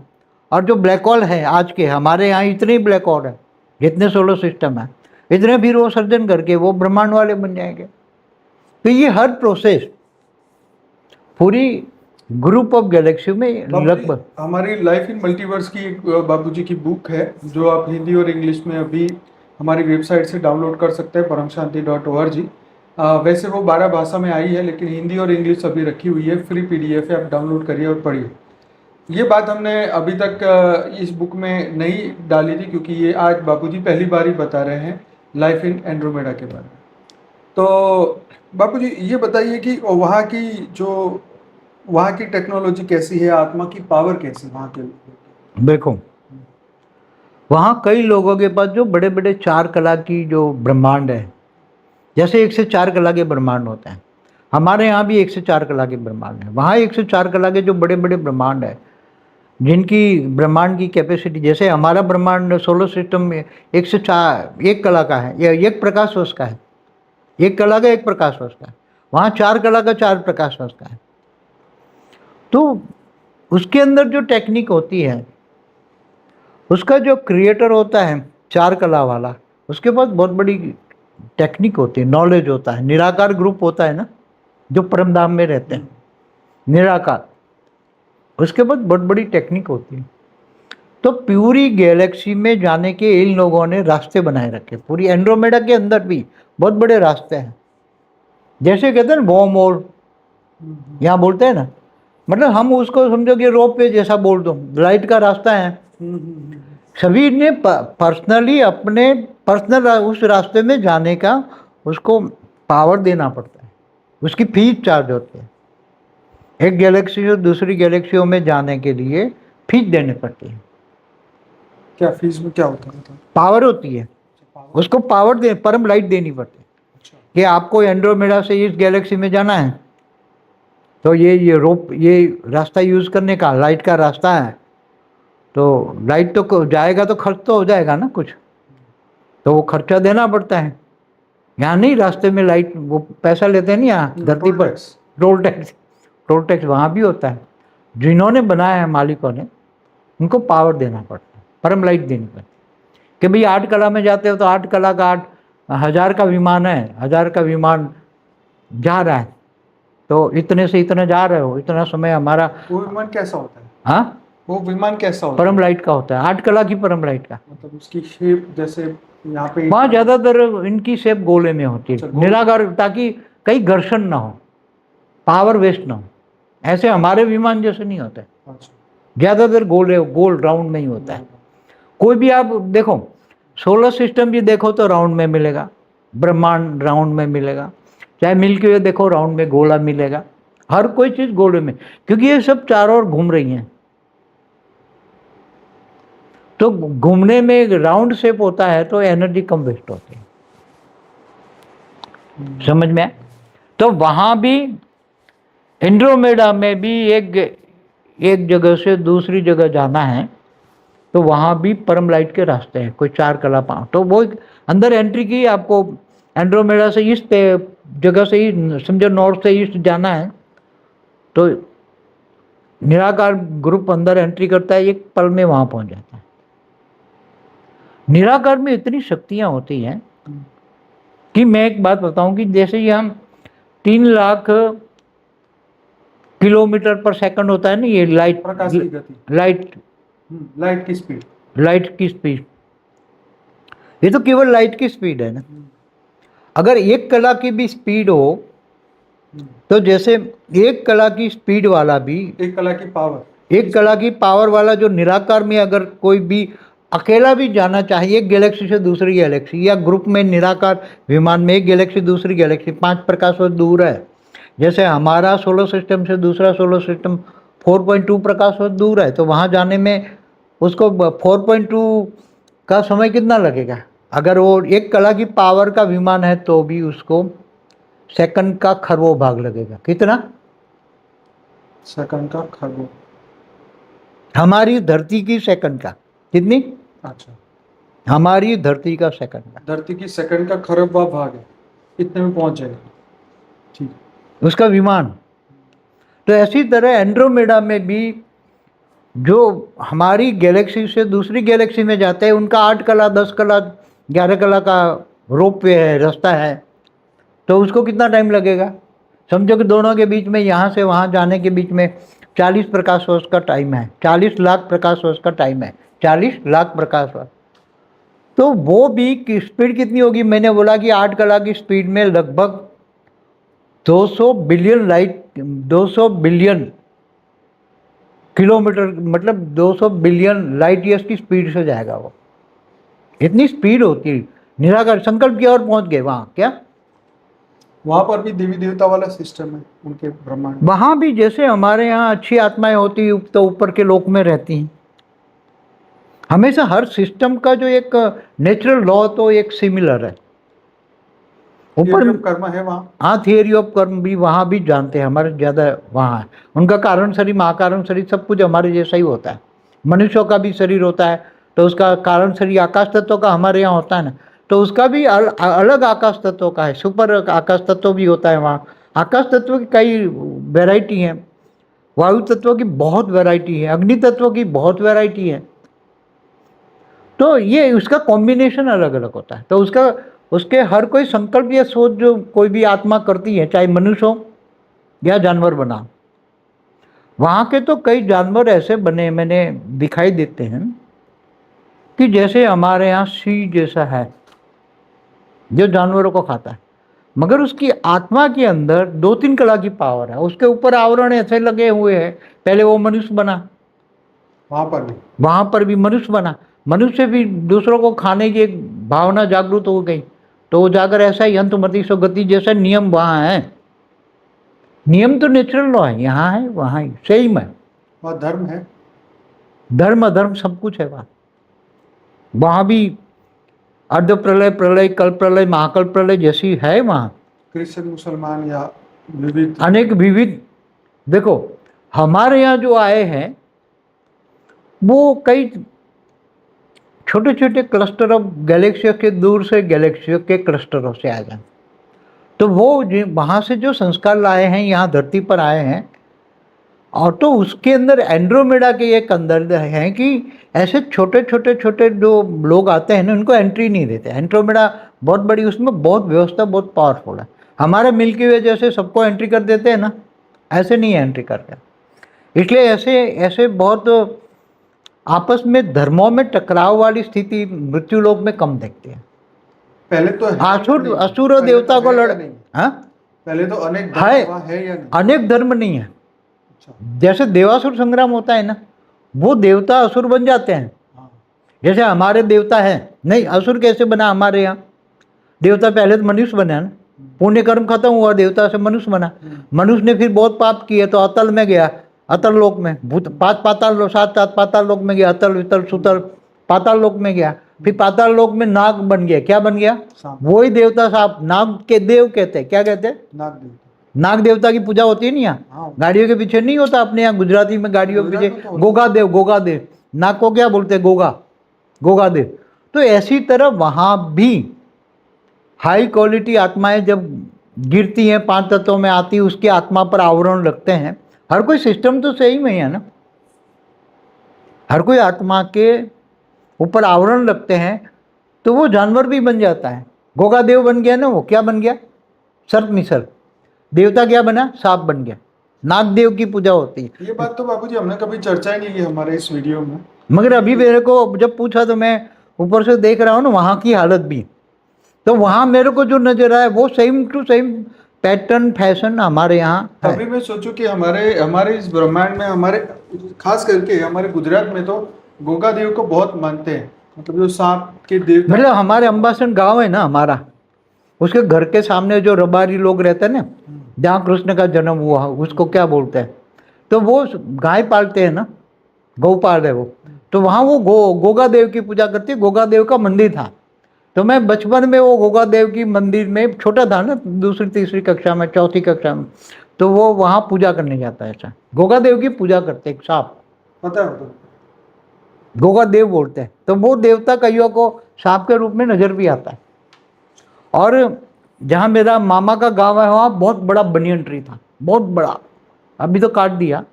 और जो ब्लैक होल है आज के हमारे यहाँ, इतने ब्लैक होल है जितने सोलर सिस्टम है, इतने फिर वो सर्जन करके वो ब्रह्मांड वाले बन जाएंगे। तो ये हर प्रोसेस पूरी ग्रुप ऑफ गैलेक्सी में बाबूजी, लगभग हमारी लाइफ इन मल्टीवर्स की एक बाबूजी की बुक है जो आप हिंदी और इंग्लिश में अभी हमारी वेबसाइट से डाउनलोड कर सकते हैं paramshanti.org। वैसे वो 12 भाषा में आई है, लेकिन हिंदी और इंग्लिश अभी रखी हुई है, फ्री पीडीएफ है, आप डाउनलोड करिए और पढ़िए। ये बात हमने अभी तक इस बुक में नहीं डाली थी, क्योंकि ये आज बाबूजी पहली बार ही बता रहे हैं लाइफ इन एंड्रोमेडा के बारे में। तो बाबूजी ये बताइए कि वहाँ की टेक्नोलॉजी कैसी है, आत्मा की पावर कैसी है वहाँ के। देखो, वहाँ कई लोगों के पास जो बड़े बड़े 4 कला की जो ब्रह्मांड है, जैसे 1 से 4 कला के ब्रह्मांड होते हैं, हमारे यहाँ भी 1 से 4 कला के ब्रह्मांड है। वहाँ 1 से 4 कला के जो बड़े बड़े ब्रह्मांड है, जिनकी ब्रह्मांड की कैपेसिटी, जैसे हमारा ब्रह्मांड सोलर सिस्टम में 1 से 4 1 कला का है, या 1 प्रकाश वर्ष का है, 1 कला का 1 प्रकाश वर्ष का है। वहाँ 4 कला का 4 प्रकाश वर्ष का है। तो उसके अंदर जो टेक्निक होती है, उसका जो क्रिएटर होता है 4 कला वाला, उसके पास बहुत बड़ी टेक्निक होती है, नॉलेज होता है। निराकार ग्रुप होता है ना, जो परमधाम में रहते हैं, निराकार, उसके पास बहुत बड़ी टेक्निक होती है। तो पूरी गैलेक्सी में जाने के इन लोगों ने रास्ते बनाए रखे। पूरी एंड्रोमेडा के अंदर भी बहुत बड़े रास्ते हैं। जैसे कहते हैं ना वॉर्म होल, यहाँ बोलते हैं ना, मतलब हम उसको समझो कि रोप वे जैसा बोल दो, लाइट का रास्ता है। सभी ने पर्सनली अपने पर्सनल उस रास्ते में जाने का उसको पावर देना पड़ता है, उसकी फीस चार्ज होती है। एक गैलेक्सी से दूसरी गैलेक्सियों में जाने के लिए फीस देनी पड़ती है। क्या फीस में क्या होता है? मतलब पावर होती है, उसको पावर दे, परम लाइट देनी पड़ती है। अच्छा। कि आपको एंड्रोमेडा से इस गैलेक्सी में जाना है, तो ये रोप, ये रास्ता यूज़ करने का लाइट का रास्ता है। तो लाइट तो जाएगा तो खर्च तो हो जाएगा ना कुछ, तो वो खर्चा देना पड़ता है। यहाँ नहीं, रास्ते में लाइट वो पैसा लेते हैं नहीं, यहाँ धरती पर टोल टैक्स वहाँ भी होता है। जिन्होंने बनाया है, मालिकों ने, उनको पावर देना पड़ता है, परम लाइट देनी पड़ती है। कि भाई 8 कला में जाते हो तो 8 कला का 8,000 का विमान है, 1000 का विमान जा रहा है, तो इतने से इतने जा रहे हो, इतना समय हमारा। वो विमान कैसा होता है? हाँ, वो विमान कैसा होता परम लाइट का होता है, 8 कला की परम लाइट का। मतलब उसकी शेप जैसे यहाँ पे वहाँ ज़्यादातर इनकी शेप गोले में होती है, निराकार, ताकि कहीं घर्षण ना हो, पावर वेस्ट ना हो। ऐसे हमारे विमान जैसे नहीं होता है, ज़्यादातर गोल राउंड में ही होता है। कोई भी आप देखो, सोलर सिस्टम भी देखो तो राउंड में मिलेगा, ब्रह्मांड राउंड में मिलेगा, चाहे मिल्की वे देखो राउंड में गोला मिलेगा, हर कोई चीज़ गोले में, क्योंकि ये सब चारों ओर घूम रही हैं। तो घूमने में राउंड शेप होता है तो एनर्जी कम वेस्ट होती है। समझ में? तो वहाँ भी एंड्रोमेडा में भी एक जगह से दूसरी जगह जाना है, तो वहाँ भी परम लाइट के रास्ते हैं, कोई 4 कला 5। तो वो अंदर एंट्री की, आपको एंड्रोमेडा से ईस्ट जगह से ही समझो, नॉर्थ से ईस्ट जाना है, तो निराकार ग्रुप अंदर एंट्री करता है, 1 पल में वहाँ पहुँच जाता है। निराकार में इतनी शक्तियाँ होती हैं कि मैं एक बात बताऊं कि जैसे ही हम 3 लाख किलोमीटर पर सेकंड होता है ना, ये लाइट, प्रकाश की गति, लाइट की स्पीड, ये तो केवल लाइट की स्पीड है ना। अगर 1 कला की भी स्पीड हो, तो जैसे 1 कला की स्पीड वाला भी, 1 कला की पावर, 1 कला की पावर वाला जो निराकार में अगर कोई भी अकेला भी जाना चाहिए, एक गैलेक्सी से दूसरी गैलेक्सी, या ग्रुप में निराकार विमान में एक गैलेक्सी दूसरी गैलेक्सी 5 प्रकाश वर्ष दूर है, जैसे हमारा सोलर सिस्टम से दूसरा सोलर सिस्टम 4.2 प्रकाश वर्ष दूर है, तो वहाँ जाने में उसको 4.2 का समय कितना लगेगा? अगर वो 1 कला की पावर का विमान है तो भी उसको सेकंड का खरबों भाग लगेगा। कितना? सेकंड का खरबों। हमारी धरती की सेकंड का कितनी? अच्छा, हमारी धरती का सेकंड का, धरती की सेकंड का खरबवां भाग है, इतने में पहुंच जाएगा। ठीक, उसका विमान। तो ऐसी तरह एंड्रोमेडा में भी जो हमारी गैलेक्सी से दूसरी गैलेक्सी में जाते हैं, उनका 8 कला 10 कला 11 कला का रोप वे है, रास्ता है, तो उसको कितना टाइम लगेगा? समझो कि दोनों के बीच में यहाँ से वहाँ जाने के बीच में 40 प्रकाश वर्ष का टाइम है, 40 लाख प्रकाश वर्ष का टाइम है, 40 लाख प्रकाश वर्ष। तो वो भी की स्पीड कितनी होगी? मैंने बोला कि 8 कला की स्पीड में लगभग 200 बिलियन लाइट, 200 बिलियन किलोमीटर, मतलब 200 बिलियन लाइट ईयर्स की स्पीड से जाएगा वो। इतनी स्पीड होती है। निराकार संकल्प की ओर पहुंच गए वहाँ। क्या वहां पर भी देवी देवता वाला सिस्टम है उनके ब्रह्मांड में? वहाँ भी जैसे हमारे यहाँ अच्छी आत्माएं होती हैं तो ऊपर के लोक में रहती हैं। हमेशा हर सिस्टम का जो एक नेचुरल लॉ तो एक सिमिलर है। ऊपर कर्म है वहाँ। हाँ, थियरी ऑफ कर्म भी वहाँ भी जानते हैं, हमारे ज़्यादा वहाँ है। उनका कारण शरीर, महाकारण शरीर सब कुछ हमारे जैसा ही होता है। मनुष्यों का भी शरीर होता है तो उसका कारण शरीर आकाश तत्व का हमारे यहाँ होता है ना, तो उसका भी अलग आकाश तत्व का है, सुपर आकाश तत्व भी होता है वहाँ। आकाश तत्व की कई वैरायटी हैं, वायु तत्व की बहुत वैरायटी है, अग्नि तत्व की बहुत वैरायटी है। तो ये उसका कॉम्बिनेशन अलग अलग होता है। तो उसके हर कोई संकल्प या सोच जो कोई भी आत्मा करती है, चाहे मनुष्य हो या जानवर बना, वहाँ के तो कई जानवर ऐसे बने मैंने दिखाई देते हैं कि जैसे हमारे यहाँ सिंह जैसा है जो जानवरों को खाता है, मगर उसकी आत्मा के अंदर 2-3 कला की पावर है। उसके ऊपर आवरण ऐसे लगे हुए हैं, पहले वो मनुष्य बना, वहाँ पर भी मनुष्य बना, मनुष्य भी दूसरों को खाने की एक भावना जागृत हो गई, तो वो जाकर ऐसा ही अंतमति सो गति जैसा नियम वहाँ है। नियम तो नेचुरल लॉ है, यहाँ है वहाँ ही सेम है। वहाँ धर्म है, धर्म अधर्म सब कुछ है वहाँ भी। अर्ध प्रलय, प्रलय, कल्प प्रलय, महाकल्प प्रलय जैसी है वहाँ। क्रिश्चियन, मुसलमान या विविध, अनेक विविध। देखो हमारे यहाँ जो आए हैं वो कई छोटे छोटे क्लस्टर ऑफ गैलेक्सियों के, दूर से गैलेक्सियों के क्लस्टरों से आए हैं। तो वो वहाँ से जो संस्कार लाए हैं यहाँ धरती पर आए हैं, और तो उसके अंदर एंड्रोमेडा के एक अंदर है कि ऐसे छोटे छोटे छोटे जो लोग आते हैं ना उनको एंट्री नहीं देते। एंड्रोमेडा बहुत बड़ी, उसमें बहुत व्यवस्था बहुत पावरफुल है। हमारे मिल्की वे जैसे सबको एंट्री कर देते हैं ना, ऐसे नहीं एंट्री करते। इसलिए ऐसे बहुत आपस में धर्मों में टकराव वाली स्थिति मृत्यु लोक में कम देखते हैं। पहले तो असुर और देवता को लड़, हाँ पहले तो अनेक धर्म है या नहीं? अनेक धर्म नहीं है। जैसे देवासुर संग्राम होता है ना, वो देवता असुर बन जाते हैं। जैसे हमारे देवता है नहीं, असुर कैसे बना हमारे यहाँ? देवता पहले तो मनुष्य बना ना, पुण्य कर्म खत्म हुआ, देवता से मनुष्य बना। मनुष्य ने फिर बहुत पाप किए तो अतल में गया, अतल लोक में भूत, 5 पाताल 7 पाताल लोक में गया, अतल वितल सुतल पाताल लोक में गया। फिर पाताल लोक में नाग बन गया। क्या बन गया? वही देवता साहब, नाग के देव कहते हैं। क्या कहते हैं? नाग देवता की पूजा होती है नहीं यहाँ। गाड़ियों के पीछे नहीं होता अपने यहाँ गुजराती में, गाड़ियों के पीछे गोगा देव, गोगा देव। नाग को क्या बोलते हैं? गोगा, गोगा देव। तो ऐसी तरह वहाँ भी हाई क्वालिटी आत्माएं जब गिरती हैं, 5 तत्वों में आती, उसकी आत्मा पर आवरण लगते हैं। हर कोई सिस्टम तो सही में है ना, हर कोई आत्मा के ऊपर आवरण लगते हैं तो वो जानवर भी बन जाता है। गोगा देव बन गया ना, वो क्या बन गया? सर्प मिसर। देवता क्या बना? सांप बन गया। नाग देव की पूजा होती है। ये बात तो बाबूजी हमने कभी चर्चा ही नहीं की हमारे इस वीडियो में, मगर अभी मेरे को जब पूछा तो मैं ऊपर से देख रहा हूँ ना वहाँ की हालत भी, तो वहाँ मेरे को जो नजर आया वो same to same pattern fashion हमारे यहाँ। तभी मैं सोचूं कि हमारे इस ब्रह्मांड में, हमारे खास करके हमारे गुजरात में तो गोगा देव को बहुत मानते हैं, मतलब जो सांप के देवता। मतलब हमारे अंबासन गांव है ना हमारा, उसके घर के सामने जो रबारी लोग रहते हैं ना, जहाँ कृष्ण का जन्म हुआ, उसको क्या बोलते हैं, तो वो गाय पालते हैं ना, गौपाल है वो। तो वहाँ वो गोगा देव की पूजा करती है। गोगा देव का मंदिर था। तो मैं बचपन में वो गोगा देव की मंदिर में, छोटा था ना, 2री-3री कक्षा में, 4थी कक्षा में, तो वो वहाँ पूजा करने जाता है। ऐसा गोगा देव की पूजा करते, एक सांप, पता है, गोगा देव बोलते हैं। तो वो देवता कईयों को सांप के रूप में नजर भी आता है। और जहाँ मेरा मामा का गांव है वहाँ बहुत बड़ा बनियन ट्री था, बहुत बड़ा, अभी तो काट दिया।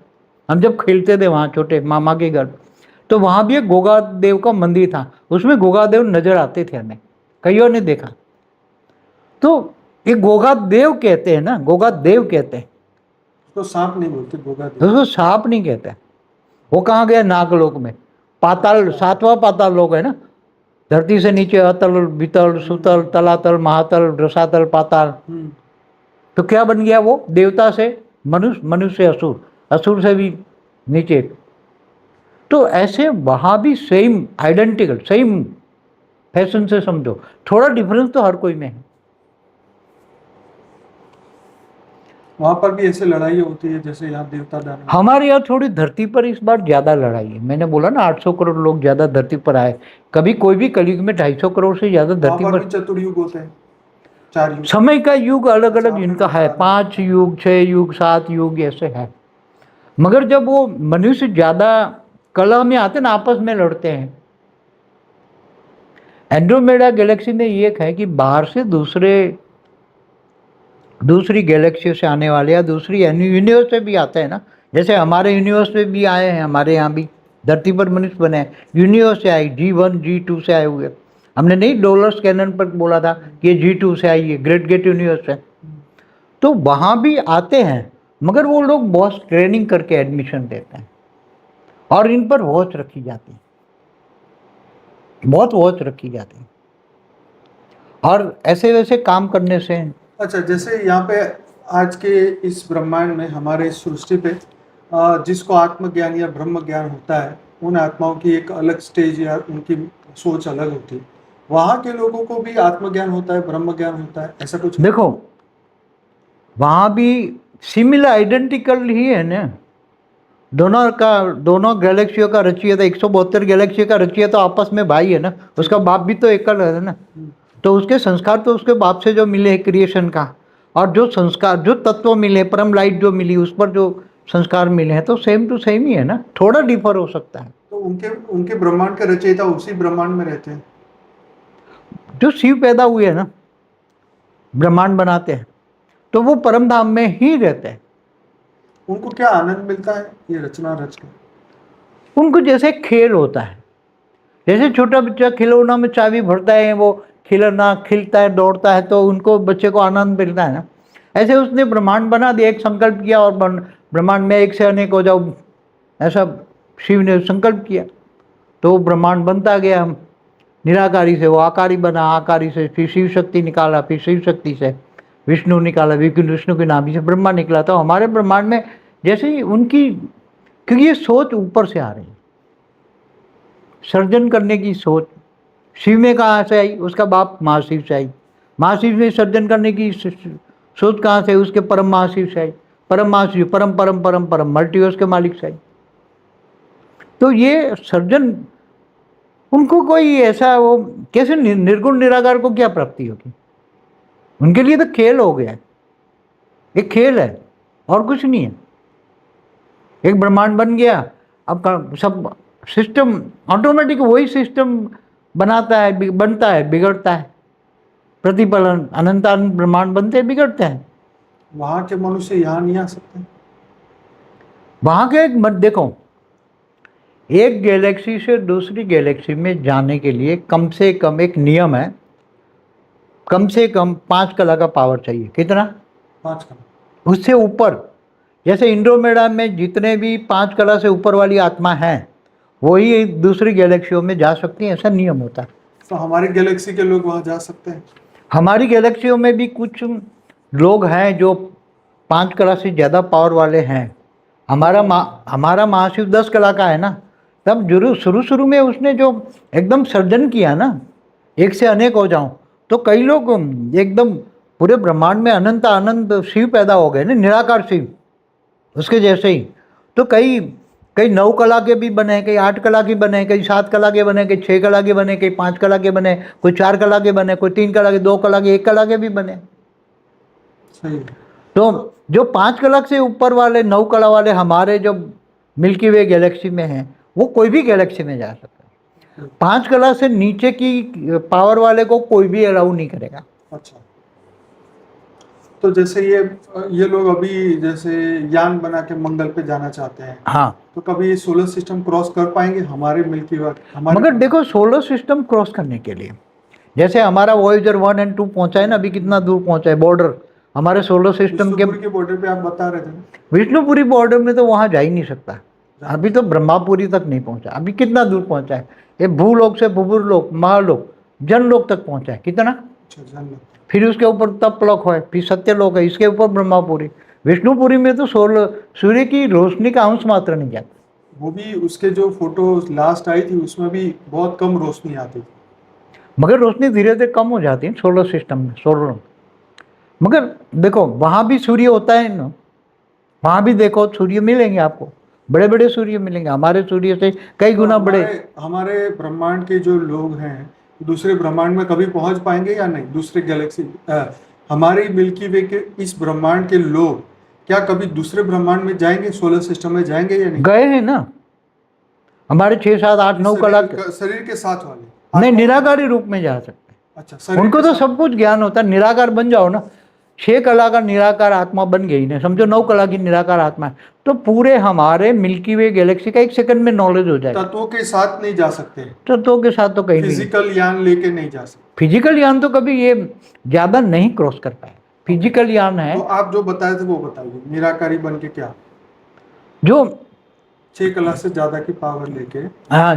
हम जब खेलते थे वहाँ छोटे मामा के घर, तो वहाँ भी एक गोगा देव का मंदिर था, उसमें गोगा देव नजर आते थे हमें, कईयों ने देखा। तो ये गोगा देव कहते हैं ना, गोगा देव कहते हैं, तो सांप नहीं बोलते, गोगा उसको सांप नहीं कहते। वो कहाँ गया? नागलोक में। पाताल, सातवां पाताल लोक है ना, धरती से नीचे अतल, वितल, सुतल, तलातल, महातल, रसातल, पाताल। तो क्या बन गया वो? देवता से मनुष्य, मनुष्य से असुर, असुर से भी नीचे। तो ऐसे वहाँ भी सेम आइडेंटिकल, सेम फैशन से समझो, थोड़ा डिफरेंस तो हर कोई में है। वहां पर भी ऐसे लड़ाई होती है जैसे यहाँ देवता दानव? हमारे यहाँ थोड़ी धरती पर इस बार ज्यादा लड़ाई है। मैंने बोला ना 800 करोड़ लोग ज्यादा धरती पर आए। कभी कोई भी कलयुग में 250 करोड़ से ज्यादा धरती वहां पर पर। भी चतुर्युग होते हैं, 4 युग? समय का युग अलग अलग आपने इनका है, बता दिया। 5 युग, 6 युग, 7 युग ऐसे है। मगर जब वो मनुष्य ज्यादा कलह में आते ना, आपस में लड़ते हैं। एंड्रोमेडा गैलेक्सी में ये है कि बाहर से दूसरी गैलेक्सी से आने वाले या दूसरी यूनिवर्स से भी आते हैं ना, जैसे हमारे यूनिवर्स में भी आए हैं, हमारे यहाँ भी धरती पर मनुष्य बने हैं, यूनिवर्स से आए, G1 G2 से आए हुए। हमने नहीं डॉलर्स कैनन पर बोला था कि ये G2 से आई है, ग्रेट गेट यूनिवर्स है। तो वहाँ भी आते हैं, मगर वो लोग बहुत ट्रेनिंग करके एडमिशन देते हैं और इन पर वॉच रखी जाती है, बहुत वॉच रखी जाती है, और ऐसे वैसे काम करने से। अच्छा, जैसे यहाँ पे आज के इस ब्रह्मांड में, हमारे इस सृष्टि पे जिसको आत्मज्ञान या ब्रह्म ज्ञान होता है, उन आत्माओं की एक अलग स्टेज या उनकी सोच अलग होती है। वहाँ के लोगों को भी आत्मज्ञान होता है, ब्रह्म ज्ञान होता है, ऐसा कुछ? देखो वहाँ भी सिमिलर आइडेंटिकल ही है ना, दोनों गैलेक्सियों का रचयिता, 172 गैलेक्सी का रचयिता तो आपस में भाई है ना, उसका बाप भी तो एकल है ना। तो उसके संस्कार तो उसके बाप से जो मिले क्रिएशन का, और जो संस्कार, जो तत्व मिले, परम लाइट जो मिली, उस पर जो संस्कार मिले हैं, तो सेम टू सेम ही है ना, थोड़ा डिफर हो सकता है। तो उनके ब्रह्मांड के रचयिता उसी ब्रह्मांड में रहते हैं? जो शिव पैदा हुए हैं ना, ब्रह्मांड बनाते हैं, तो वो परम धाम में ही रहते हैं। उनको क्या आनंद मिलता है ये रचना रच के? उनको जैसे खेल होता है, जैसे छोटा बच्चा खिलौना में चाबी भरता है, वो खिलौना खिलता है, दौड़ता है, तो उनको बच्चे को आनंद मिलता है ना। ऐसे उसने ब्रह्मांड बना दिया, एक संकल्प किया, और ब्रह्मांड में एक से अनेक हो जाओ, ऐसा शिव ने संकल्प किया, तो ब्रह्मांड बनता गया। निराकारी से वो आकारी बना, आकारी से फिर शिव शक्ति निकाला, फिर शिव शक्ति से विष्णु निकाला, विष्णु के नाभि से ब्रह्मा निकला। तो हमारे ब्रह्मांड में जैसे ही उनकी, क्योंकि ये सोच ऊपर से आ रही है, सर्जन करने की सोच शिव में कहाँ से आई? उसका बाप महाशिव से आई। महाशिव में सर्जन करने की सोच कहाँ से? उसके परम महाशिव से आई। परम महाशिव परम परम परम परम मल्टीवर्स के मालिक से आई। तो ये सर्जन, उनको कोई ऐसा, वो कैसे निर्गुण निराकार को क्या प्राप्ति होगी? उनके लिए तो खेल हो गया है, एक खेल है और कुछ नहीं है। एक ब्रह्मांड बन गया, अब सब सिस्टम ऑटोमेटिक वही सिस्टम बनाता है, बनता है, बिगड़ता है, प्रतिफलन, अनंत अनंत ब्रह्मांड बनते हैं, बिगड़ते हैं। वहाँ के मनुष्य यहाँ नहीं आ सकते? वहाँ के देखो, एक गैलेक्सी से दूसरी गैलेक्सी में जाने के लिए कम से कम एक नियम है, कम से कम 5 कला का पावर चाहिए। कितना? 5 कला। उससे ऊपर, जैसे इंड्रोमेडा में जितने भी 5 कला से ऊपर वाली आत्मा है, वही दूसरी गैलेक्सियों में जा सकती है, ऐसा नियम होता है। तो हमारी गैलेक्सी के लोग वहाँ जा सकते हैं? हमारी गैलेक्सियों में भी कुछ लोग हैं जो 5 कला से ज़्यादा पावर वाले हैं। हमारा महाशिव 10 कला का है ना, तब जरूर शुरू में उसने जो एकदम सर्जन किया ना, एक से अनेक हो जाऊं, तो कई लोग एकदम पूरे ब्रह्मांड में अनंत अनंत शिव पैदा हो गए ना, निराकार शिव उसके जैसे ही। तो कई 9 कला के भी बने, कई 8 कला के बने, कई 7 कला के बने, कई 6 कला के बने, कई 5 कला के बने, कोई 4 कला के बने, कोई 3 कला के, 2 कला के, 1 कला के भी बने। सही। तो जो 5 कला से ऊपर वाले, 9 कला वाले हमारे जो मिल्की वे गैलेक्सी में हैं, वो कोई भी गैलेक्सी में जा सकता है। 5 कला से नीचे की पावर वाले को कोई भी अलाउ नहीं करेगा। अच्छा, तो जैसे ये लोग अभी जैसे यान बना के मंगल पे जाना चाहते हैं, हाँ, तो कभी ये सोलर सिस्टम क्रॉस कर पाएंगे हमारे मिल्की वे? मगर देखो, सोलर सिस्टम क्रॉस करने के लिए जैसे हमारा वॉयेजर 1 और 2 पहुंचा है ना, अभी कितना दूर पहुंचा है बॉर्डर हमारे सोलर सिस्टम के। विष्णुपुर के बॉर्डर पे आप बता रहे थे। विष्णुपुरी बॉर्डर में तो वहां जा ही नहीं सकता, अभी तो ब्रह्मापुरी तक नहीं पहुंचा। अभी कितना दूर पहुंचा है, ये भूलोक से भूपुरलोक, महालोक, जनलोक तक पहुंचा है। कितना, अच्छा, जान लो। फिर उसके ऊपर तपलोक है, फिर सत्यलोक है, इसके ऊपर ब्रह्मापुरी। विष्णुपुरी में तो सूर्य की रोशनी का अंश मात्र नहीं जाता। वो भी उसके जो फोटो लास्ट आई थी उसमें भी बहुत कम रोशनी आती थी। मगर रोशनी धीरे धीरे कम हो जाती है सोलर सिस्टम में, सोलर। मगर देखो वहाँ भी सूर्य होता है ना, वहाँ भी देखो सूर्य मिलेंगे आपको, बड़े बड़े सूर्य मिलेंगे, हमारे सूर्य से कई गुना बड़े। हमारे ब्रह्मांड के जो लोग हैं दूसरे ब्रह्मांड में कभी पहुंच पाएंगे या नहीं? दूसरे गैलेक्सी, हमारी मिल्की वे के इस ब्रह्मांड के लोग क्या कभी दूसरे ब्रह्मांड में जाएंगे, सोलर सिस्टम में जाएंगे या नहीं? गए हैं ना, हमारे 6, 7, 8, 9 कलाक शरीर के साथ वाले नहीं, निराकारी रूप में जा सकते हैं। अच्छा, शरीर उनको के तो साथ। सब कुछ ज्ञान होता है, निराकार बन जाओ ना। 6 कला का निराकार आत्मा बन गई ना, समझो 9 कला की निराकार आत्मा है, तो पूरे हमारे मिल्की वे गैलेक्सी का 1 सेकंड में नॉलेज हो जाएगा। तत्वों के साथ नहीं जा सकते, तत्वों के साथ तो कहीं नहीं। फिजिकल यान लेके नहीं जा सकते। फिजिकल यान तो कभी ये ज्यादा नहीं क्रॉस कर पाए, फिजिकल यान है। तो आप जो बताए थे वो बताइए, निराकारी बन के क्या? जो 6 कला से ज्यादा की पावर लेके। हाँ,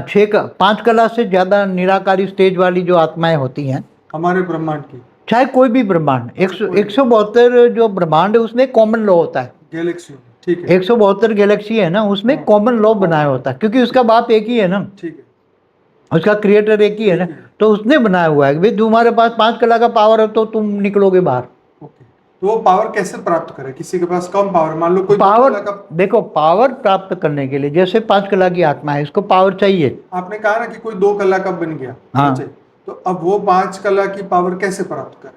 5 कला से ज्यादा निराकारी स्टेज वाली जो आत्माएं होती हैं हमारे ब्रह्मांड की, चाहे कोई भी ब्रह्मांड, 172 जो ब्रह्मांड है उसमें कॉमन लॉ होता है। गैलेक्सी, ठीक है। 172 गैलेक्सी है ना, उसमें कॉमन लॉ बनाया होता है, क्योंकि उसका बाप एक ही है ना, ठीक है, उसका क्रिएटर एक ही है ना, तो उसने बनाया हुआ है। भाई तुम्हारे पास 5 कला का पावर है तो तुम निकलोगे बाहर। ओके। तो वो पावर कैसे प्राप्त करे? किसी के पास कम पावर, मान लो कोई पावर, 2 कला का। देखो पावर प्राप्त करने के लिए जैसे 5 कला की आत्मा है, इसको पावर चाहिए। आपने कहा ना कि कोई 2 कला का बन गया, हाँ। समझे? तो अब वो 5 कला की पावर कैसे प्राप्त करे?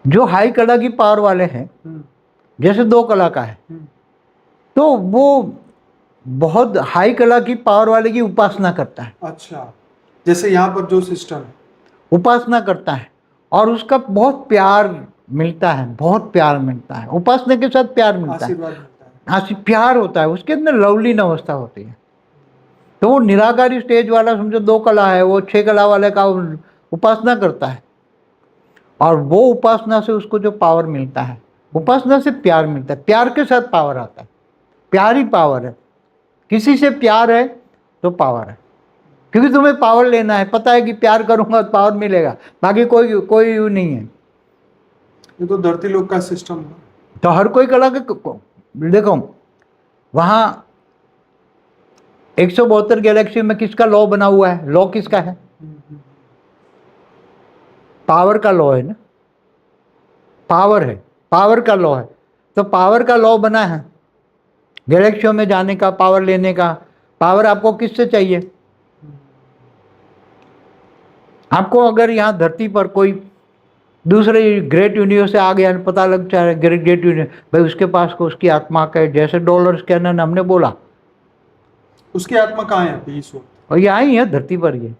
जो हाई कला की पावर वाले हैं, जैसे 2 कला का है, तो वो बहुत हाई कला की पावर वाले की उपासना करता है। अच्छा, जैसे यहाँ पर जो सिस्टम है, उपासना करता है और उसका बहुत प्यार मिलता है, बहुत प्यार मिलता है, उपासना के साथ प्यार मिलता है, आशीर्वाद मिलता है। प्यार होता है, उसके अंदर लवलीन अवस्था होती है। तो वो निराकारी स्टेज वाला समझो 2 कला है, वो 6 कला वाले का उपासना करता है, और वो उपासना से उसको जो पावर मिलता है, उपासना से प्यार मिलता है, प्यार के साथ पावर आता है। प्यार ही पावर है, किसी से प्यार है तो पावर है, क्योंकि तुम्हें पावर लेना है, पता है कि प्यार करूंगा तो पावर मिलेगा, बाकी कोई नहीं है। ये तो धरती लोक का सिस्टम है। तो हर कोई कला के देखो वहां 172 गैलेक्सी में किसका लॉ बना हुआ है? लॉ किसका है? पावर का लॉ है ना, पावर है, पावर का लॉ है। तो पावर का लॉ बना है, गैलेक्सियों में जाने का, पावर लेने का। पावर आपको किससे चाहिए? आपको अगर यहाँ धरती पर कोई दूसरे ग्रेट यूनिवर्स से आ गया, पता लग जाए ग्रेट यूनिवर्स, भाई उसके पास को उसकी आत्मा का है, जैसे डॉलर स्कैनर हमने बोला, उसकी आत्मा कहाँ है अभी इस वक्त? और यहाँ ही है धरती पर। ये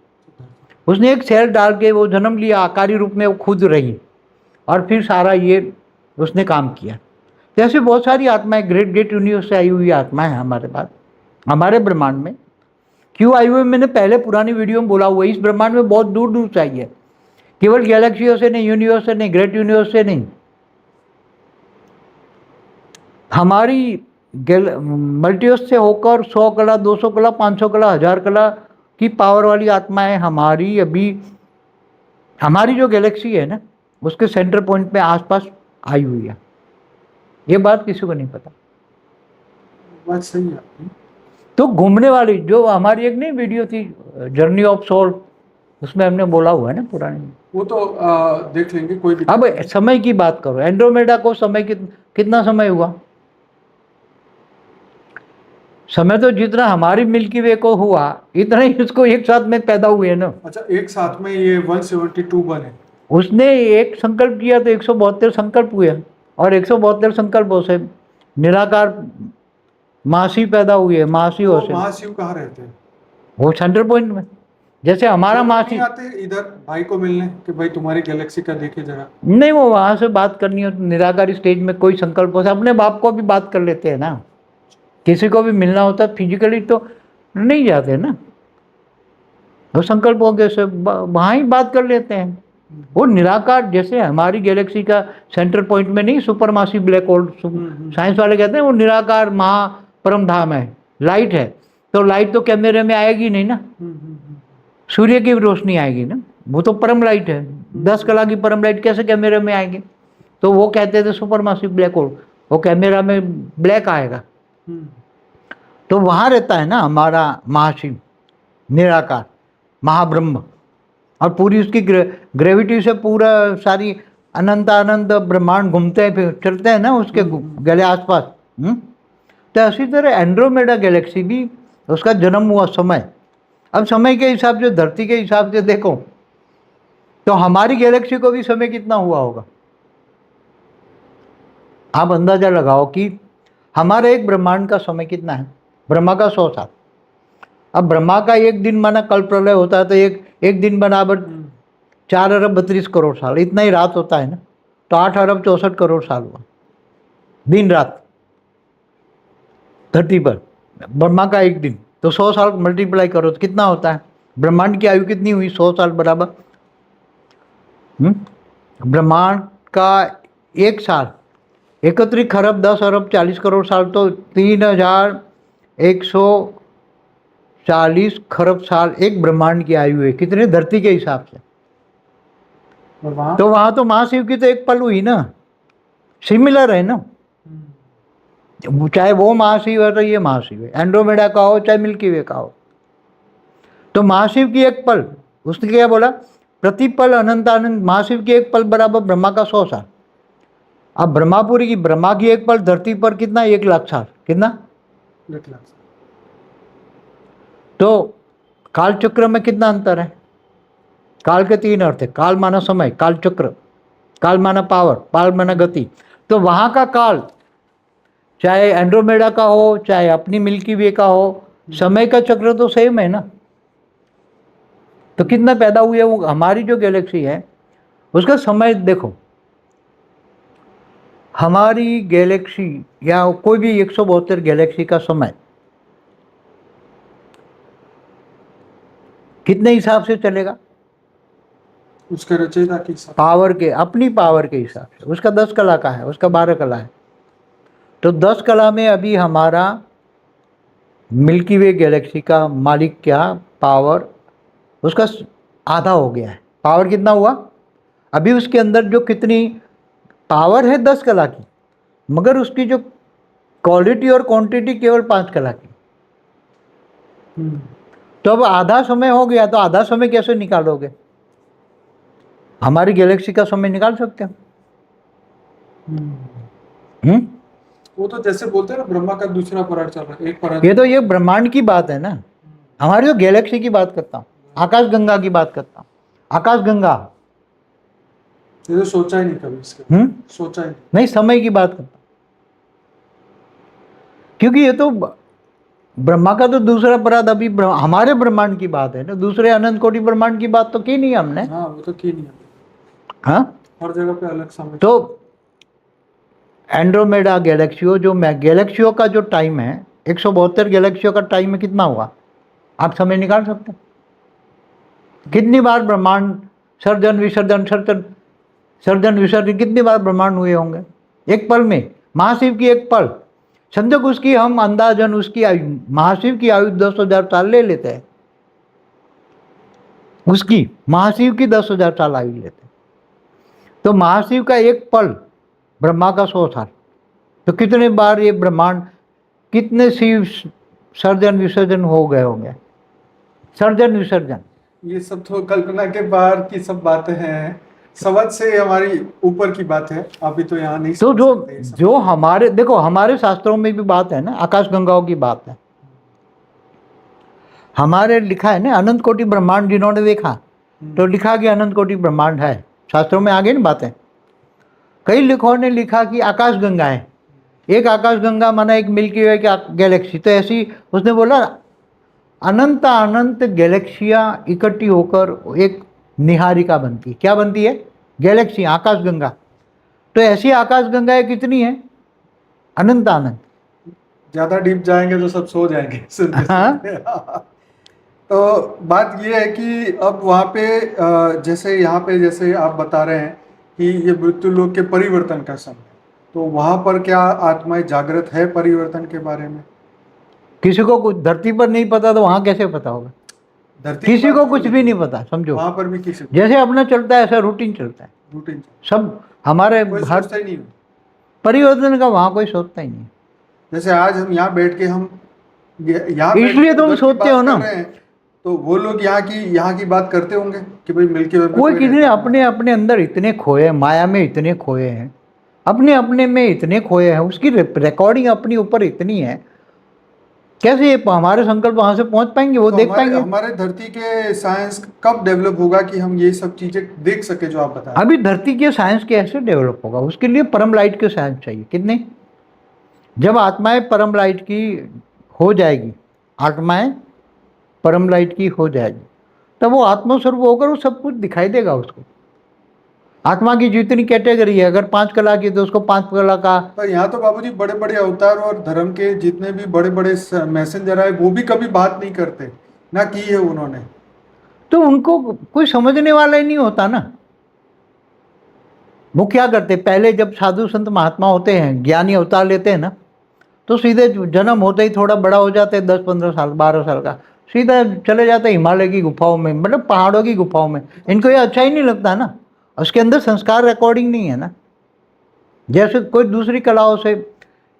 उसने एक सेल डाल के वो जन्म लिया, आकारी रूप में वो खुद रही, और फिर सारा ये उसने काम किया। जैसे बहुत सारी आत्माएं ग्रेट ग्रेट यूनिवर्स से आई हुई आत्माएं हैं हमारे पास, हमारे ब्रह्मांड में। क्यों आई हुई, मैंने पहले पुरानी वीडियो में बोला हुआ है। इस ब्रह्मांड में बहुत दूर दूर से आई है, केवल गैलेक्सियों से नहीं, यूनिवर्स से नहीं, ग्रेट यूनिवर्स से नहीं। हमारी मल्टीवर्स से होकर 100 कला, 200 कला, 500 कला, 1000 कला की पावर वाली आत्माएं हमारी अभी, हमारी जो गैलेक्सी है ना उसके सेंटर पॉइंट में आसपास आई हुई है। ये बात किसी को नहीं पता। बात सही है आपकी। तो घूमने वाली जो हमारी एक नई वीडियो थी, जर्नी ऑफ सोल, उसमें हमने बोला हुआ है ना पुरानी, वो तो देख लेंगे, कोई भी। अब समय की बात करो, एंड्रोमेडा को समय कितना समय हुआ? समय तो जितना हमारी मिल्की वे को हुआ इतना ही उसको एक साथ में पैदा हुए ना। अच्छा, एक साथ में ये 172 बने। उसने एक संकल्प किया तो 172 संकल्प हुए, और 172 संकल्पों से निराकार महाशिव पैदा हुए। महाशिव से महाशिव कहाँ रहते हैं? वो सेंटर पॉइंट में, जैसे हमारा महाशिव आते इधर भाई को मिलने कि भाई तुम्हारी गैलेक्सी का देखे जरा। नहीं, वो वहां से बात करनी हो तो निराकारी स्टेज में कोई संकल्पों से अपने बाप को भी बात कर लेते हैं ना। किसी को भी मिलना होता है फिजिकली तो नहीं जाते ना, तो संकल्प हो गए से वहाँ ही बात कर लेते हैं। वो निराकार, जैसे हमारी गैलेक्सी का सेंटर पॉइंट में नहीं super massive black whole, science वाले कहते हैं वो निराकार महा परम धाम है, लाइट है। तो लाइट तो कैमरे में आएगी नहीं ना, सूर्य की रोशनी आएगी ना, वो तो परम लाइट है। 10 कला की परम लाइट कैसे कैमरे में आएगी? तो वो कहते थे सुपर मासिव ब्लैक होल, वो कैमरा में ब्लैक आएगा। तो वहाँ रहता है ना हमारा महाशिव, निराकार महाब्रह्म, और पूरी उसकी ग्रेविटी से पूरा सारी अनंत अनंत ब्रह्मांड घूमते हैं, फिर चलते हैं ना उसके गले आसपास। तो इसी तरह एंड्रोमेडा गैलेक्सी भी, उसका जन्म हुआ समय, अब समय के हिसाब से, धरती के हिसाब से देखो तो हमारी गैलेक्सी को भी समय कितना हुआ होगा? आप अंदाजा लगाओ कि हमारे एक ब्रह्मांड का समय कितना है? ब्रह्मा का 100 साल। अब ब्रह्मा का एक दिन माना कल प्रलय होता है तो एक दिन बराबर 4 अरब 32 करोड़ साल, इतना ही रात होता है ना, तो 8 अरब 64 करोड़ साल हुआ दिन रात धरती पर। ब्रह्मा का एक दिन, तो 100 साल मल्टीप्लाई करो तो कितना होता है? ब्रह्मांड की आयु कितनी हुई? 100 साल बराबर। ब्रह्मांड का एक साल 31 खरब 10 अरब 40 करोड़ साल, तो 3140 खरब साल एक ब्रह्मांड की आयु है। कितने? धरती के हिसाब से। तो वहां तो महाशिव की तो एक पल हुई ना, सिमिलर है ना, चाहे वो महाशिव है तो ये महाशिव है, एंड्रोमेडा का हो चाहे मिल्की वे का हो। तो महाशिव की एक पल, उसने क्या बोला? प्रतिपल अनंत आनंद। महाशिव की एक पल बराबर ब्रह्मा का 100 साल। अब ब्रह्मापुरी की, ब्रह्मा की एक पल धरती पर कितना? 1 लाख साल। कितना? 1 लाख। तो काल चक्र में कितना अंतर है? काल के 3 अर्थ है, काल माना समय, काल चक्र, काल माना पावर, पाल माना गति। तो वहां का काल, चाहे एंड्रोमेडा का हो चाहे अपनी मिल्की वे का हो, समय का चक्र तो सेम है ना। तो कितना पैदा हुए वो हमारी जो गैलेक्सी है उसका समय देखो। हमारी गैलेक्सी या कोई भी 172 गैलेक्सी का समय कितने हिसाब से चलेगा? उसके रचयिता के हिसाब, पावर के, अपनी पावर के हिसाब से। उसका 10 कला का है, उसका 12 कला है। तो 10 कला में अभी हमारा मिल्की वे गैलेक्सी का मालिक क्या? पावर उसका आधा हो गया है। पावर कितना हुआ? अभी उसके अंदर जो कितनी पावर है 10 कला की, मगर उसकी जो क्वालिटी और क्वांटिटी केवल 5 कला की। तो अब आधा समय हो गया, तो आधा समय कैसे निकालोगे? हमारी गैलेक्सी का समय निकाल सकते हो? वो तो जैसे बोलते हैं ना, ब्रह्मा का दूसरा पराग चल रहा है, एक पराग। ये तो ये ब्रह्मांड की बात है ना, हमारी जो गैलेक्सी की बात करता हूँ, आकाश गंगा की बात करता हूँ। आकाश गंगा, ये तो सोचा ही नहीं कभी इसके, सोचा ही नहीं, समय की बात करता हूँ। क्योंकि ये तो ब्रह्मा का तो दूसरा पराग, अभी हमारे ब्रह्मांड की बात है ना, दूसरे अनंत कोटि ब्रह्मांड की बात तो की नहीं हमने। हाँ, वो तो की नहीं। हाँ, हर जगह पे अलग समय। तो एंड्रोमेडा गैलेक्सियों, जो गैलेक्सियों का जो टाइम है, 172 गैलेक्सियों का टाइम में कितना हुआ? आप समय निकाल सकते हैं? कितनी बार ब्रह्मांड सर्जन विसर्जन, सर्जन विसर्जन, कितनी बार ब्रह्मांड हुए होंगे एक पल में? महाशिव की एक पल, समझो उसकी हम अंदाजन उसकी आयु, महाशिव की आयु 10,000 साल ले लेते हैं, उसकी महाशिव की 10,000 साल आयु लेते हैं। तो महाशिव का एक पल ब्रह्मा का 100 साल। तो कितने बार ये ब्रह्मांड, कितने शिव सर्जन विसर्जन हो गए होंगे? सर्जन विसर्जन, ये सब तो कल्पना के बाहर की सब बातें हैं, समझ से हमारी ऊपर की बात है, अभी तो यहाँ नहीं तो समझ सकते ये सब। जो हमारे देखो, हमारे शास्त्रों में भी बात है ना, आकाश गंगाओं की बात है। हमारे लिखा है ना अनंत कोटि ब्रह्मांड, जिन्होंने देखा तो लिखा कि अनंत कोटि ब्रह्मांड है। शास्त्रों में आगे ना बातें, कई लेखकों ने लिखा कि आकाश गंगा है। एक आकाश गंगा माना एक मिल्की वे की गैलेक्सी। तो ऐसी उसने बोला अनंत अनंत गैलेक्सियाँ इकट्ठी होकर एक निहारिका बनती है। क्या बनती है? गैलेक्सी, आकाश गंगा। तो ऐसी आकाश गंगाएं कितनी है? अनंत अनंत। ज्यादा डीप जाएंगे तो सब सो जाएंगे सुनते हाँ? सुनते। तो बात ये है कि अब वहाँ पे जैसे यहाँ पे जैसे आप बता रहे हैं कि ये मृत्यु लोक के परिवर्तन का समय, तो वहाँ पर क्या आत्माएं जागृत है परिवर्तन के बारे में? किसी को कुछ धरती पर नहीं पता तो वहाँ कैसे पता होगा? धरती की किसी बात को क्यों कुछ नहीं भी की? नहीं पता, समझो। वहाँ पर भी किसी को जैसे अपना चलता है ऐसा रूटीन चलता है, रूटीन सब हमारे कोई हर सोचता ही नहीं है। परिवर्तन का वहाँ कोई सोचता ही नहीं। जैसे आज हम यहाँ बैठ के हम यहाँ बैठ इसलिए के तुम उधर की सोचते हो बात कर ना, रहे हैं, तो वो लोग यहाँ की बात करते होंगे कि भाई मिल्की वे में कोई कोई किसी ने रहता अपने है। अपने अंदर इतने खोए हैं, माया में इतने खोए हैं, अपने अपने में इतने खोए हैं, उसकी रिकॉर्डिंग अपनी ऊपर इतनी है, कैसे ये हमारे संकल्प वहां से पहुंच पाएंगे, वो तो देख हमारे पाएंगे? हमारे धरती के साइंस कब डेवलप होगा कि हम ये सब चीजें देख सके जो आप बता रहे हैं? अभी धरती के साइंस कैसे डेवलप होगा? उसके लिए परम लाइट के साइंस चाहिए कितने। जब आत्माएं परम लाइट की हो जाएगी, आत्माएं परम लाइट की हो जाएगी, तब वो आत्मस्वरूप होकर वो सब कुछ दिखाई देगा उसको। आत्मा की जितनी कैटेगरी है, अगर 5 कला की तो उसको 5 कला का। पर यहाँ तो बाबूजी बड़े बड़े अवतार और धर्म के जितने भी बड़े बड़े मैसेंजर आए वो भी कभी बात नहीं करते, ना की है उन्होंने। तो उनको कोई समझने वाला ही नहीं होता ना। वो क्या करते, पहले जब साधु संत महात्मा होते हैं, ज्ञानी अवतार लेते हैं ना, तो सीधे जन्म होते ही थोड़ा बड़ा हो जाते हैं, 10-15 साल 12 साल का, सीधा चले जाते हैं हिमालय की गुफाओं में, मतलब पहाड़ों की गुफाओं में। इनको ये अच्छा ही नहीं लगता ना, उसके अंदर संस्कार रिकॉर्डिंग नहीं है ना। जैसे कोई दूसरी कलाओं से,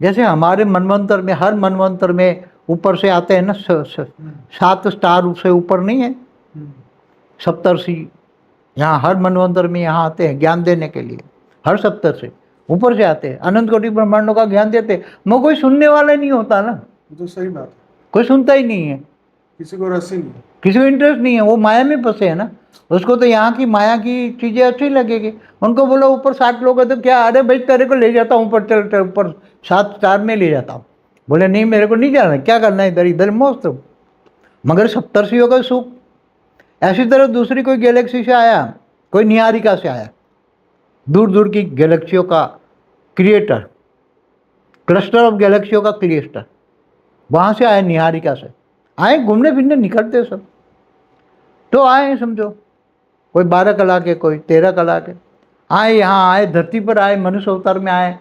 जैसे हमारे मनवंतर में, हर मनवंतर में ऊपर से आते हैं ना, 7 स्टार से ऊपर नहीं है, सप्तर्षि, यहाँ हर मनवंतर में यहाँ आते हैं ज्ञान देने के लिए, हर सप्तर से ऊपर से आते हैं, अनंत कोटि ब्रह्मांडों का ज्ञान देते हैं, मगर कोई सुनने वाला नहीं होता ना, ये तो सही बात है, कोई सुनता ही नहीं है, किसी को रस ही नहीं है। किसी को इंटरेस्ट नहीं है, वो माया में फंसे है ना। उसको तो यहाँ की माया की चीज़ें अच्छी लगेगी। उनको बोलो ऊपर 60 लोग हैं तो क्या, अरे भाई तेरे को ले जाता हूँ ऊपर, चल चल ऊपर 7 स्टार में ले जाता हूँ। बोले नहीं मेरे को नहीं जाना, क्या करना है इधर, इधर मौत हो। मगर सप्तर्षियों का सुख। ऐसी तरह दूसरी कोई गैलेक्सी से आया, कोई निहारिका से आया, दूर दूर की गैलेक्सियों का क्रिएटर, क्लस्टर ऑफ गैलेक्सियों का क्रिएटर, वहाँ से आए, निहारिका से आए, घूमने फिरने निकलते सब तो आए, समझो कोई 12 कला के, कोई 13 कला के, आए, यहाँ आए, धरती पर आए, मनुष्य अवतार में आए,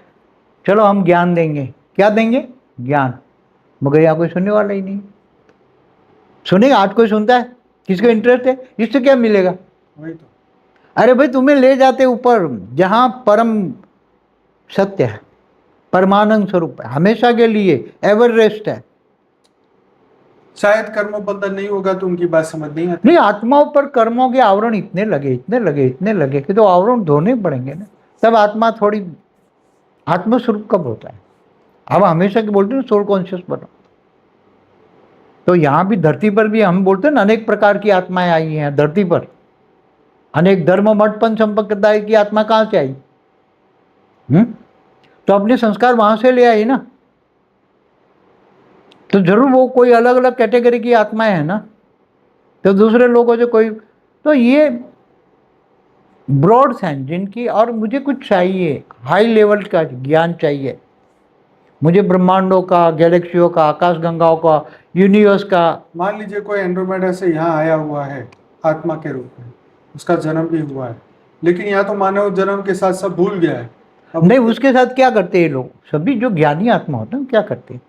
चलो हम ज्ञान देंगे। क्या देंगे? ज्ञान। मगर यहाँ कोई सुनने वाला ही नहीं। सुनेगा? आज कोई सुनता है? किसको इंटरेस्ट है? इससे क्या मिलेगा? वही तो। अरे भाई तुम्हें ले जाते ऊपर जहाँ परम सत्य है, परमानंद स्वरूप है, हमेशा के लिए एवर रेस्ट है। शायद कर्म बंधन नहीं होगा तो उनकी बात समझ नहीं आती। नहीं, आत्माओं पर कर्मों के आवरण इतने लगे, इतने लगे, इतने लगे कि तो आवरण धोने पड़ेंगे ना, तब आत्मा थोड़ी आत्मस्वरूप कब होता है। अब हमेशा के बोलते हैं सोल कॉन्शियस बनो, तो यहाँ भी धरती पर भी हम बोलते हैं ना, अनेक प्रकार की आत्माएं आई हैं धरती पर। अनेक धर्म मठ पंच संप्रदाय की आत्मा कहाँ से आई? तो अपने संस्कार वहां से ले आई ना, तो जरूर वो कोई अलग अलग कैटेगरी की आत्माएं हैं ना, तो दूसरे लोगों से कोई, तो ये ब्रॉड सेंस जिनकी, और मुझे कुछ चाहिए, हाई लेवल का ज्ञान चाहिए मुझे, ब्रह्मांडों का, गैलेक्सियों का, आकाश गंगाओं का, यूनिवर्स का। मान लीजिए कोई एंड्रोमेडा से यहाँ आया हुआ है आत्मा के रूप में, उसका जन्म भी हुआ है, लेकिन यहाँ तो मानव जन्म के साथ सब भूल गया है। अब नहीं, उसके साथ क्या करते हैं लोग, सभी जो ज्ञानी आत्मा होते हैं क्या करते हैं,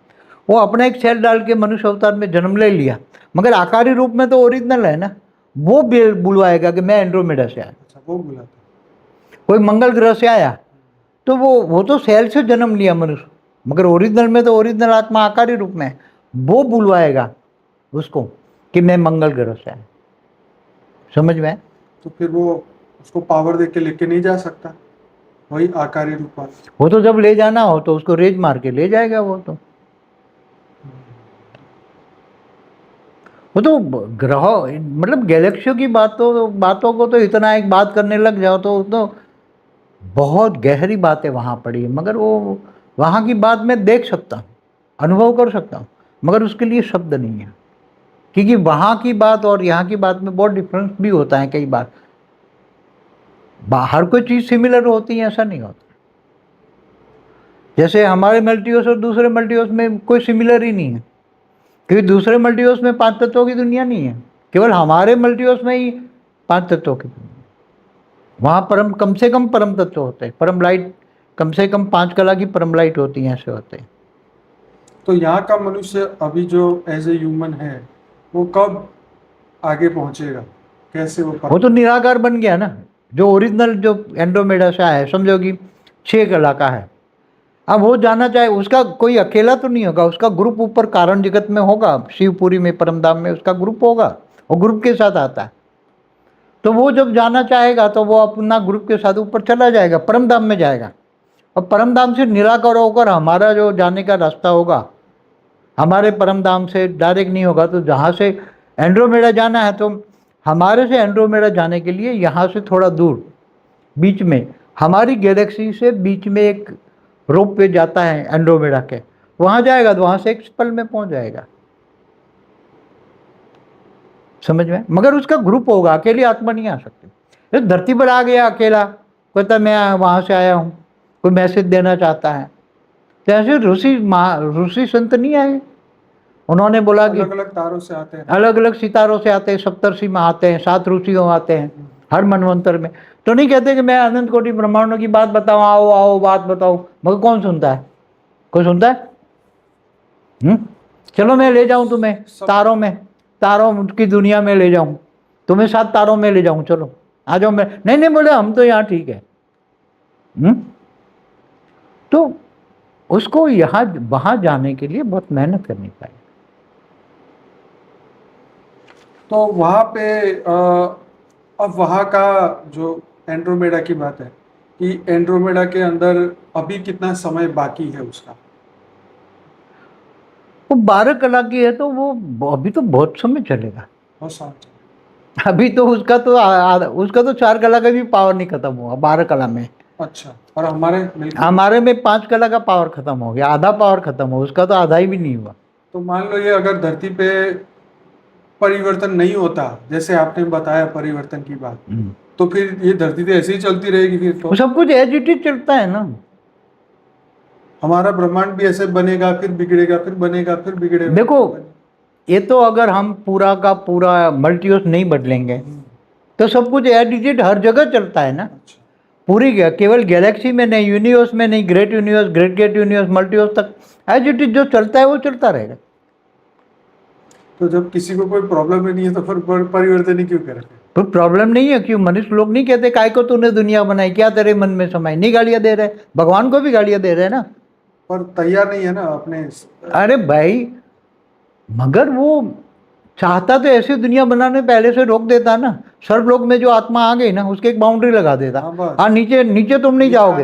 वो अपना एक सेल डाल के मनुष्य अवतार में जन्म ले लिया, मगर आकारी रूप में तो ओरिजिनल है ना। वो बुलवाएगा कि मैं एंड्रोमेडा से आया। अच्छा, वो बुलाता कोई मंगल ग्रह से आया तो वो तो सेल से जन्म लिया मनुष्य, मगर ओरिजिनल में तो ओरिजिनल आत्मा आकारी रूप में है। वो बुलवाएगा उसको कि मैं मंगल ग्रह से आया। समझ में आया? तो फिर वो उसको पावर दे के लेके नहीं जा सकता, वही आकारी रूप वाला। वो तो जब ले जाना हो तो उसको रेज मार के ले जाएगा। वो तो ग्रह, मतलब गैलेक्सियों की बातों को तो इतना एक बात करने लग जाओ तो बहुत गहरी बातें वहाँ पड़ी है, मगर वो वहाँ की बात मैं देख सकता हूँ, अनुभव कर सकता हूँ, मगर उसके लिए शब्द नहीं है, क्योंकि वहाँ की बात और यहाँ की बात में बहुत डिफरेंस भी होता है। कई बार हर कोई चीज़ सिमिलर होती है ऐसा नहीं होता। जैसे हमारे मल्टीवर्स और दूसरे मल्टीवर्स में कोई सिमिलर ही नहीं है, क्योंकि दूसरे मल्टीवर्स में 5 तत्वों की दुनिया नहीं है, केवल हमारे मल्टीवर्स में ही 5 तत्वों की दुनिया। वहाँ परम, कम से कम परम तत्व होते हैं, परम लाइट, कम से कम 5 कला की परम लाइट होती हैं, ऐसे होते हैं। तो यहाँ का मनुष्य अभी जो एज ए ह्यूमन है वो कब आगे पहुंचेगा, कैसे वो तो निराकार बन गया ना, जो ओरिजिनल जो एंड्रोमेडा से आया है, समझो कि 6 कला का है। अब वो जाना चाहे, उसका कोई अकेला तो नहीं होगा, उसका ग्रुप ऊपर कारण जगत में होगा, शिवपुरी में, परमधाम में उसका ग्रुप होगा, वो ग्रुप के साथ आता है। तो वो जब जाना चाहेगा तो वो अपना ग्रुप के साथ ऊपर चला जाएगा, परमधाम में जाएगा। और परमधाम से निराकार होकर हमारा जो जाने का रास्ता होगा, हमारे परमधाम से डायरेक्ट नहीं होगा। तो जहाँ से एंड्रोमेडा जाना है, तो हमारे से एंड्रोमेडा जाने के लिए यहाँ से थोड़ा दूर बीच में, हमारी गैलेक्सी से बीच में एक रोप वे जाता है एंड्रोमेडा के, वहाँ जाएगा तो वहाँ से एक पल में पहुँच जाएगा, समझ में। मगर उसका ग्रुप होगा, अकेली आत्मा नहीं आ सकती। इस धरती पर आ गया अकेला, कहता मैं वहाँ से आया हूँ, कोई मैसेज देना चाहता है, तो ऐसे ऋषि संत नहीं आए, उन्होंने बोला कि अलग अलग तारों से आते हैं, अलग अलग सितारों से आते हैं, सप्तर्षि में आते हैं, 7 ऋषियों आते हैं हर मनवंतर में। तो नहीं कहते कि मैं अनंत कोटि ब्रह्मांडों की बात बताऊँ, आओ आओ बात बताओ, मगर कौन सुनता है? कोई सुनता है? चलो मैं ले जाऊं तुम्हें तारों में, तारों की दुनिया में ले जाऊं, तुम्हें 7 तारों में ले जाऊं, चलो आ जाओ। मैं नहीं नहीं बोले, हम तो यहाँ ठीक है। तो उसको यहाँ वहाँ जाने के लिए बहुत मेहनत करनी पड़ेगी। तो वहाँ पे अब वहाँ का जो एंड्रोमेडा की बात है कि एंड्रोमेडा के अंदर अभी कितना समय बाकी है उसका? वो 12 कला की है, तो वो अभी तो बहुत समय चलेगा। बहुत साल अभी तो उसका तो 4 कला का भी पावर नहीं खत्म हुआ 12 कला में। अच्छा, और हमारे में 5 कला का पावर खत्म हो गया, आधा पावर खत्म हो, उसका तो आधा ही भी नहीं हुआ। तो मान लो ये अगर धरती पे परिवर्तन नहीं होता, जैसे आपने बताया परिवर्तन की बात, तो फिर ये धरती तो ऐसे ही चलती रहेगी फिर तो? सब कुछ एज इट इज चलता है ना। हमारा ब्रह्मांड भी ऐसे बनेगा, फिर बिगड़ेगा, फिर बनेगा, फिर बिगड़ेगा। देखो, ये तो अगर हम पूरा का पूरा मल्टीवर्स नहीं बदलेंगे तो सब कुछ एज इट इज हर जगह चलता है ना। अच्छा। पूरी केवल गैलेक्सी में नहीं, यूनिवर्स में नहीं, great universe, great universe, multiverse तक एज इट इज जो चलता है वो चलता रहेगा। तो जब किसी को कोई प्रॉब्लम ही नहीं है तो फिर परिवर्तन ही क्यों करें? कोई प्रॉब्लम नहीं है, क्यों? मनुष्य लोग नहीं कहते काय को तूने दुनिया बनाई, क्या तेरे मन में समाई, नहीं गालियां दे रहे, भगवान को भी गालियां दे रहे हैं ना। पर तैयार नहीं है ना अपने। अरे भाई, मगर वो चाहता तो ऐसी दुनिया बनाने पहले से रोक देता ना। सर्वलोक में जो आत्मा आ गई ना, उसके एक बाउंड्री लगा देता। हाँ, नीचे नीचे तुम नहीं जाओगे।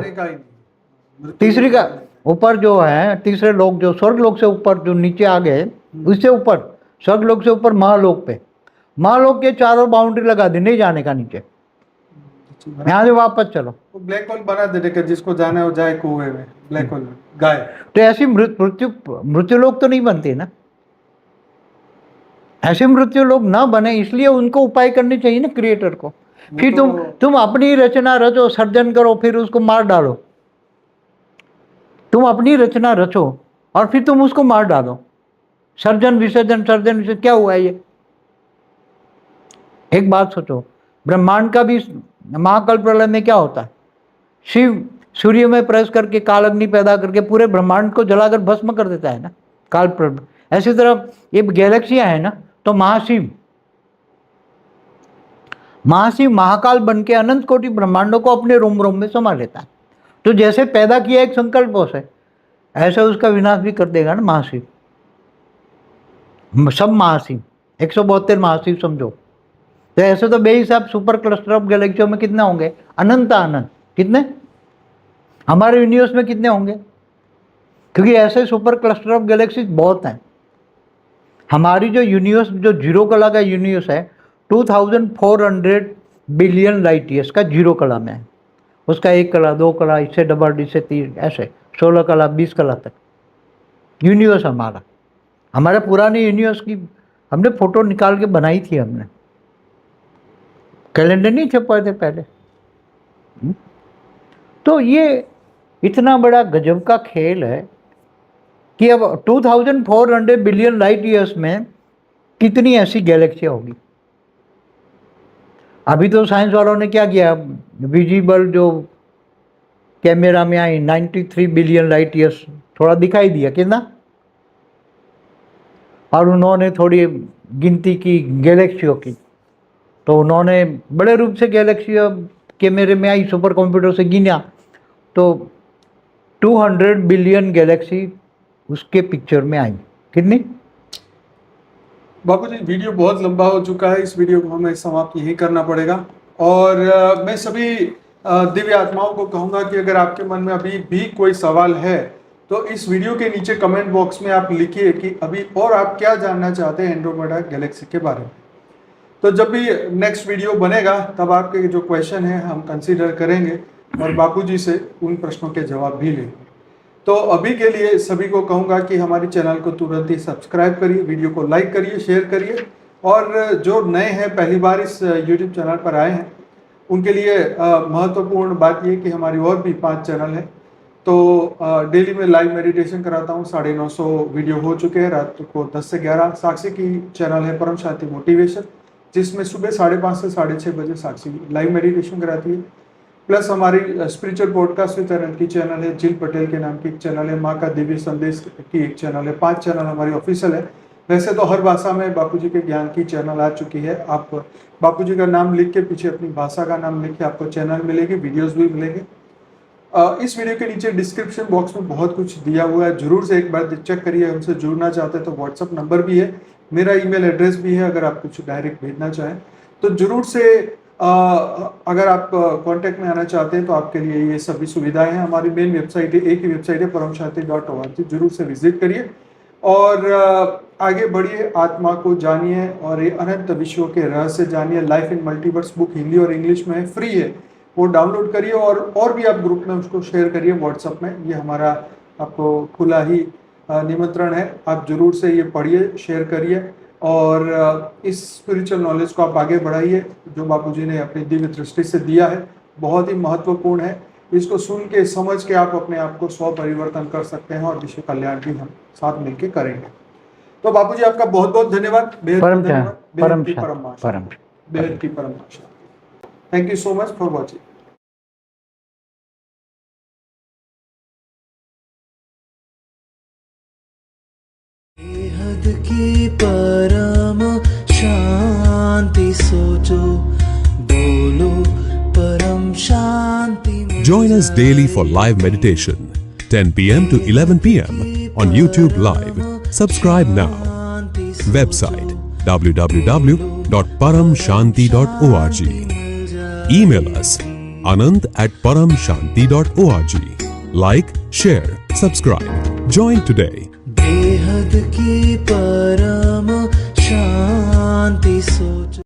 तीसरी का ऊपर जो है, तीसरे लोग जो स्वर्ग लोक से ऊपर जो नीचे आ गए, उससे ऊपर स्वर्ग लोक से ऊपर महालोक पे, महालोक के चारों बाउंड्री लगा दी, नहीं जाने का नीचे, यहाँ से वापस चलो। ब्लैक होल बना देने, जिसको जाना है वो जाए कुएं में, ब्लैक होल में गाय। तो ऐसी मृत्यु लोग तो नहीं बनती ना, ऐसे मृत्यु लोग ना बने, इसलिए उनको उपाय करनी चाहिए ना क्रिएटर को। फिर तुम अपनी रचना रचो, सर्जन करो, फिर उसको मार डालो। तुम अपनी रचना रचो और फिर तुम उसको मार डालो। सर्जन विसर्जन, सर्जन विसर्जन, क्या हुआ ये? एक बात सोचो, ब्रह्मांड का भी महाकल्प प्रलय में क्या होता है? शिव सूर्य में प्रवेश करके काल अग्नि पैदा करके पूरे ब्रह्मांड को जलाकर भस्म कर देता है ना, काल प्रलय। ऐसी तरह ये गैलेक्सियां है ना, तो महाशिव महाकाल बन के अनंत कोटि ब्रह्मांडों को अपने रोम रोम में समा लेता है। तो जैसे पैदा किया एक संकल्प से, ऐसे उसका विनाश भी कर देगा ना महाशिव। सब महाशिव, 172 महाशिव समझो। तो ऐसे तो बेहिसाब सुपर क्लस्टर ऑफ गैलेक्सियों में कितने होंगे? अनंत अनंत। कितने? हमारे यूनिवर्स में कितने होंगे? क्योंकि ऐसे सुपर क्लस्टर ऑफ गैलेक्सीज बहुत हैं। हमारी जो यूनिवर्स, जो 0 कला का यूनिवर्स है, 2400 बिलियन लाइट ईयर्स का 0 कला में है। उसका 1 कला, 2 कला, इससे डबल, इससे 3, ऐसे 16 कला, 20 कला तक यूनिवर्स हमारा। हमारे पुराने यूनिवर्स की हमने फोटो निकाल के बनाई थी हमने, कैलेंडर नहीं छपवाए थे पहले। तो ये इतना बड़ा गजब का खेल है कि अब 2400 बिलियन लाइट ईयर्स में कितनी ऐसी गैलेक्सियाँ होगी। अभी तो साइंस वालों ने क्या किया, विजिबल जो कैमरा में आई 93 बिलियन लाइट ईयर्स थोड़ा दिखाई दिया कितना, और उन्होंने थोड़ी गिनती की गैलेक्सियों की, तो उन्होंने बड़े रूप से गैलेक्सियाँ कैमरे में आई, सुपर कंप्यूटर से गिना तो 200 बिलियन गैलेक्सी उसके पिक्चर में आई। कितनी? बापू जी वीडियो बहुत लंबा हो चुका है, इस वीडियो को हमें समाप्त यही करना पड़ेगा। और मैं सभी दिव्य आत्माओं को कहूँगा कि अगर आपके मन में अभी भी कोई सवाल है तो इस वीडियो के नीचे कमेंट बॉक्स में आप लिखिए कि अभी और आप क्या जानना चाहते हैं एंड्रोमेडा गैलेक्सी के बारे में। तो जब भी नेक्स्ट वीडियो बनेगा तब आपके जो क्वेश्चन हैं हम कंसीडर करेंगे और बापूजी से उन प्रश्नों के जवाब भी लेंगे। तो अभी के लिए सभी को कहूँगा कि हमारी चैनल को तुरंत ही सब्सक्राइब करिए, वीडियो को लाइक करिए, शेयर करिए, और जो नए हैं पहली बार इस यूट्यूब चैनल पर आए हैं उनके लिए महत्वपूर्ण बात ये कि हमारी और भी 5 चैनल हैं। तो डेली में लाइव मेडिटेशन कराता हूँ, 950 वीडियो हो चुके हैं रात को 10 से 11। साक्षी की चैनल है परम शांति मोटिवेशन, जिसमें सुबह 5:30 से 6:30 बजे साक्षी लाइव मेडिटेशन कराती है। प्लस हमारी स्पिरिचुअल पॉडकास्ट विद अनंत की चैनल है, जिल पटेल के नाम की एक चैनल है, माँ का दिव्य संदेश की एक चैनल है। 5 चैनल हमारी ऑफिशियल है। वैसे तो हर भाषा में बापूजी के ज्ञान की चैनल आ चुकी है। आप बापूजी का नाम लिख के पीछे अपनी भाषा का नाम लिख के आपको चैनल मिलेगी, वीडियोस भी मिलेंगे। इस वीडियो के नीचे डिस्क्रिप्शन बॉक्स में बहुत कुछ दिया हुआ है, जरूर से एक बार चेक करिए। हमसे जुड़ना चाहते हैं तो व्हाट्सअप नंबर भी है, मेरा ईमेल एड्रेस भी है, अगर आप कुछ डायरेक्ट भेजना चाहें तो जरूर से अगर आप कांटेक्ट में आना चाहते हैं तो आपके लिए ये सभी सुविधाएं हैं। हमारी मेन वेबसाइट है, एक ही वेबसाइट है paramshanti.org, जरूर से विजिट करिए और आगे बढ़िए, आत्मा को जानिए और ये अनंत विश्व के रहस्य जानिए। Life in multiverse book Hindi और इंग्लिश में है, फ्री है, वो डाउनलोड करिए और भी आप ग्रुप में उसको शेयर करिए व्हाट्सएप में। ये हमारा आपको खुला ही निमंत्रण है, आप जरूर से ये पढ़िए, शेयर करिए और इस स्पिरिचुअल नॉलेज को आप आगे बढ़ाइए जो बापूजी ने अपनी दिव्य दृष्टि से दिया है, बहुत ही महत्वपूर्ण है। इसको सुन के समझ के आप अपने आप को स्व परिवर्तन कर सकते हैं और विश्व कल्याण भी हम साथ मिलकर करेंगे। तो बापूजी आपका बहुत बहुत धन्यवाद, बेहद की परम आशा। Thank you so much for watching. बेहद की परम शांति सोचो, बोलो परम शांति। Join us daily for live meditation, 10 p.m. to 11 p.m. on YouTube Live. Subscribe now. Website www.paramshanti.org. Email us anant@paramshanti.org. Like, share, subscribe. Join today. बेहद की परम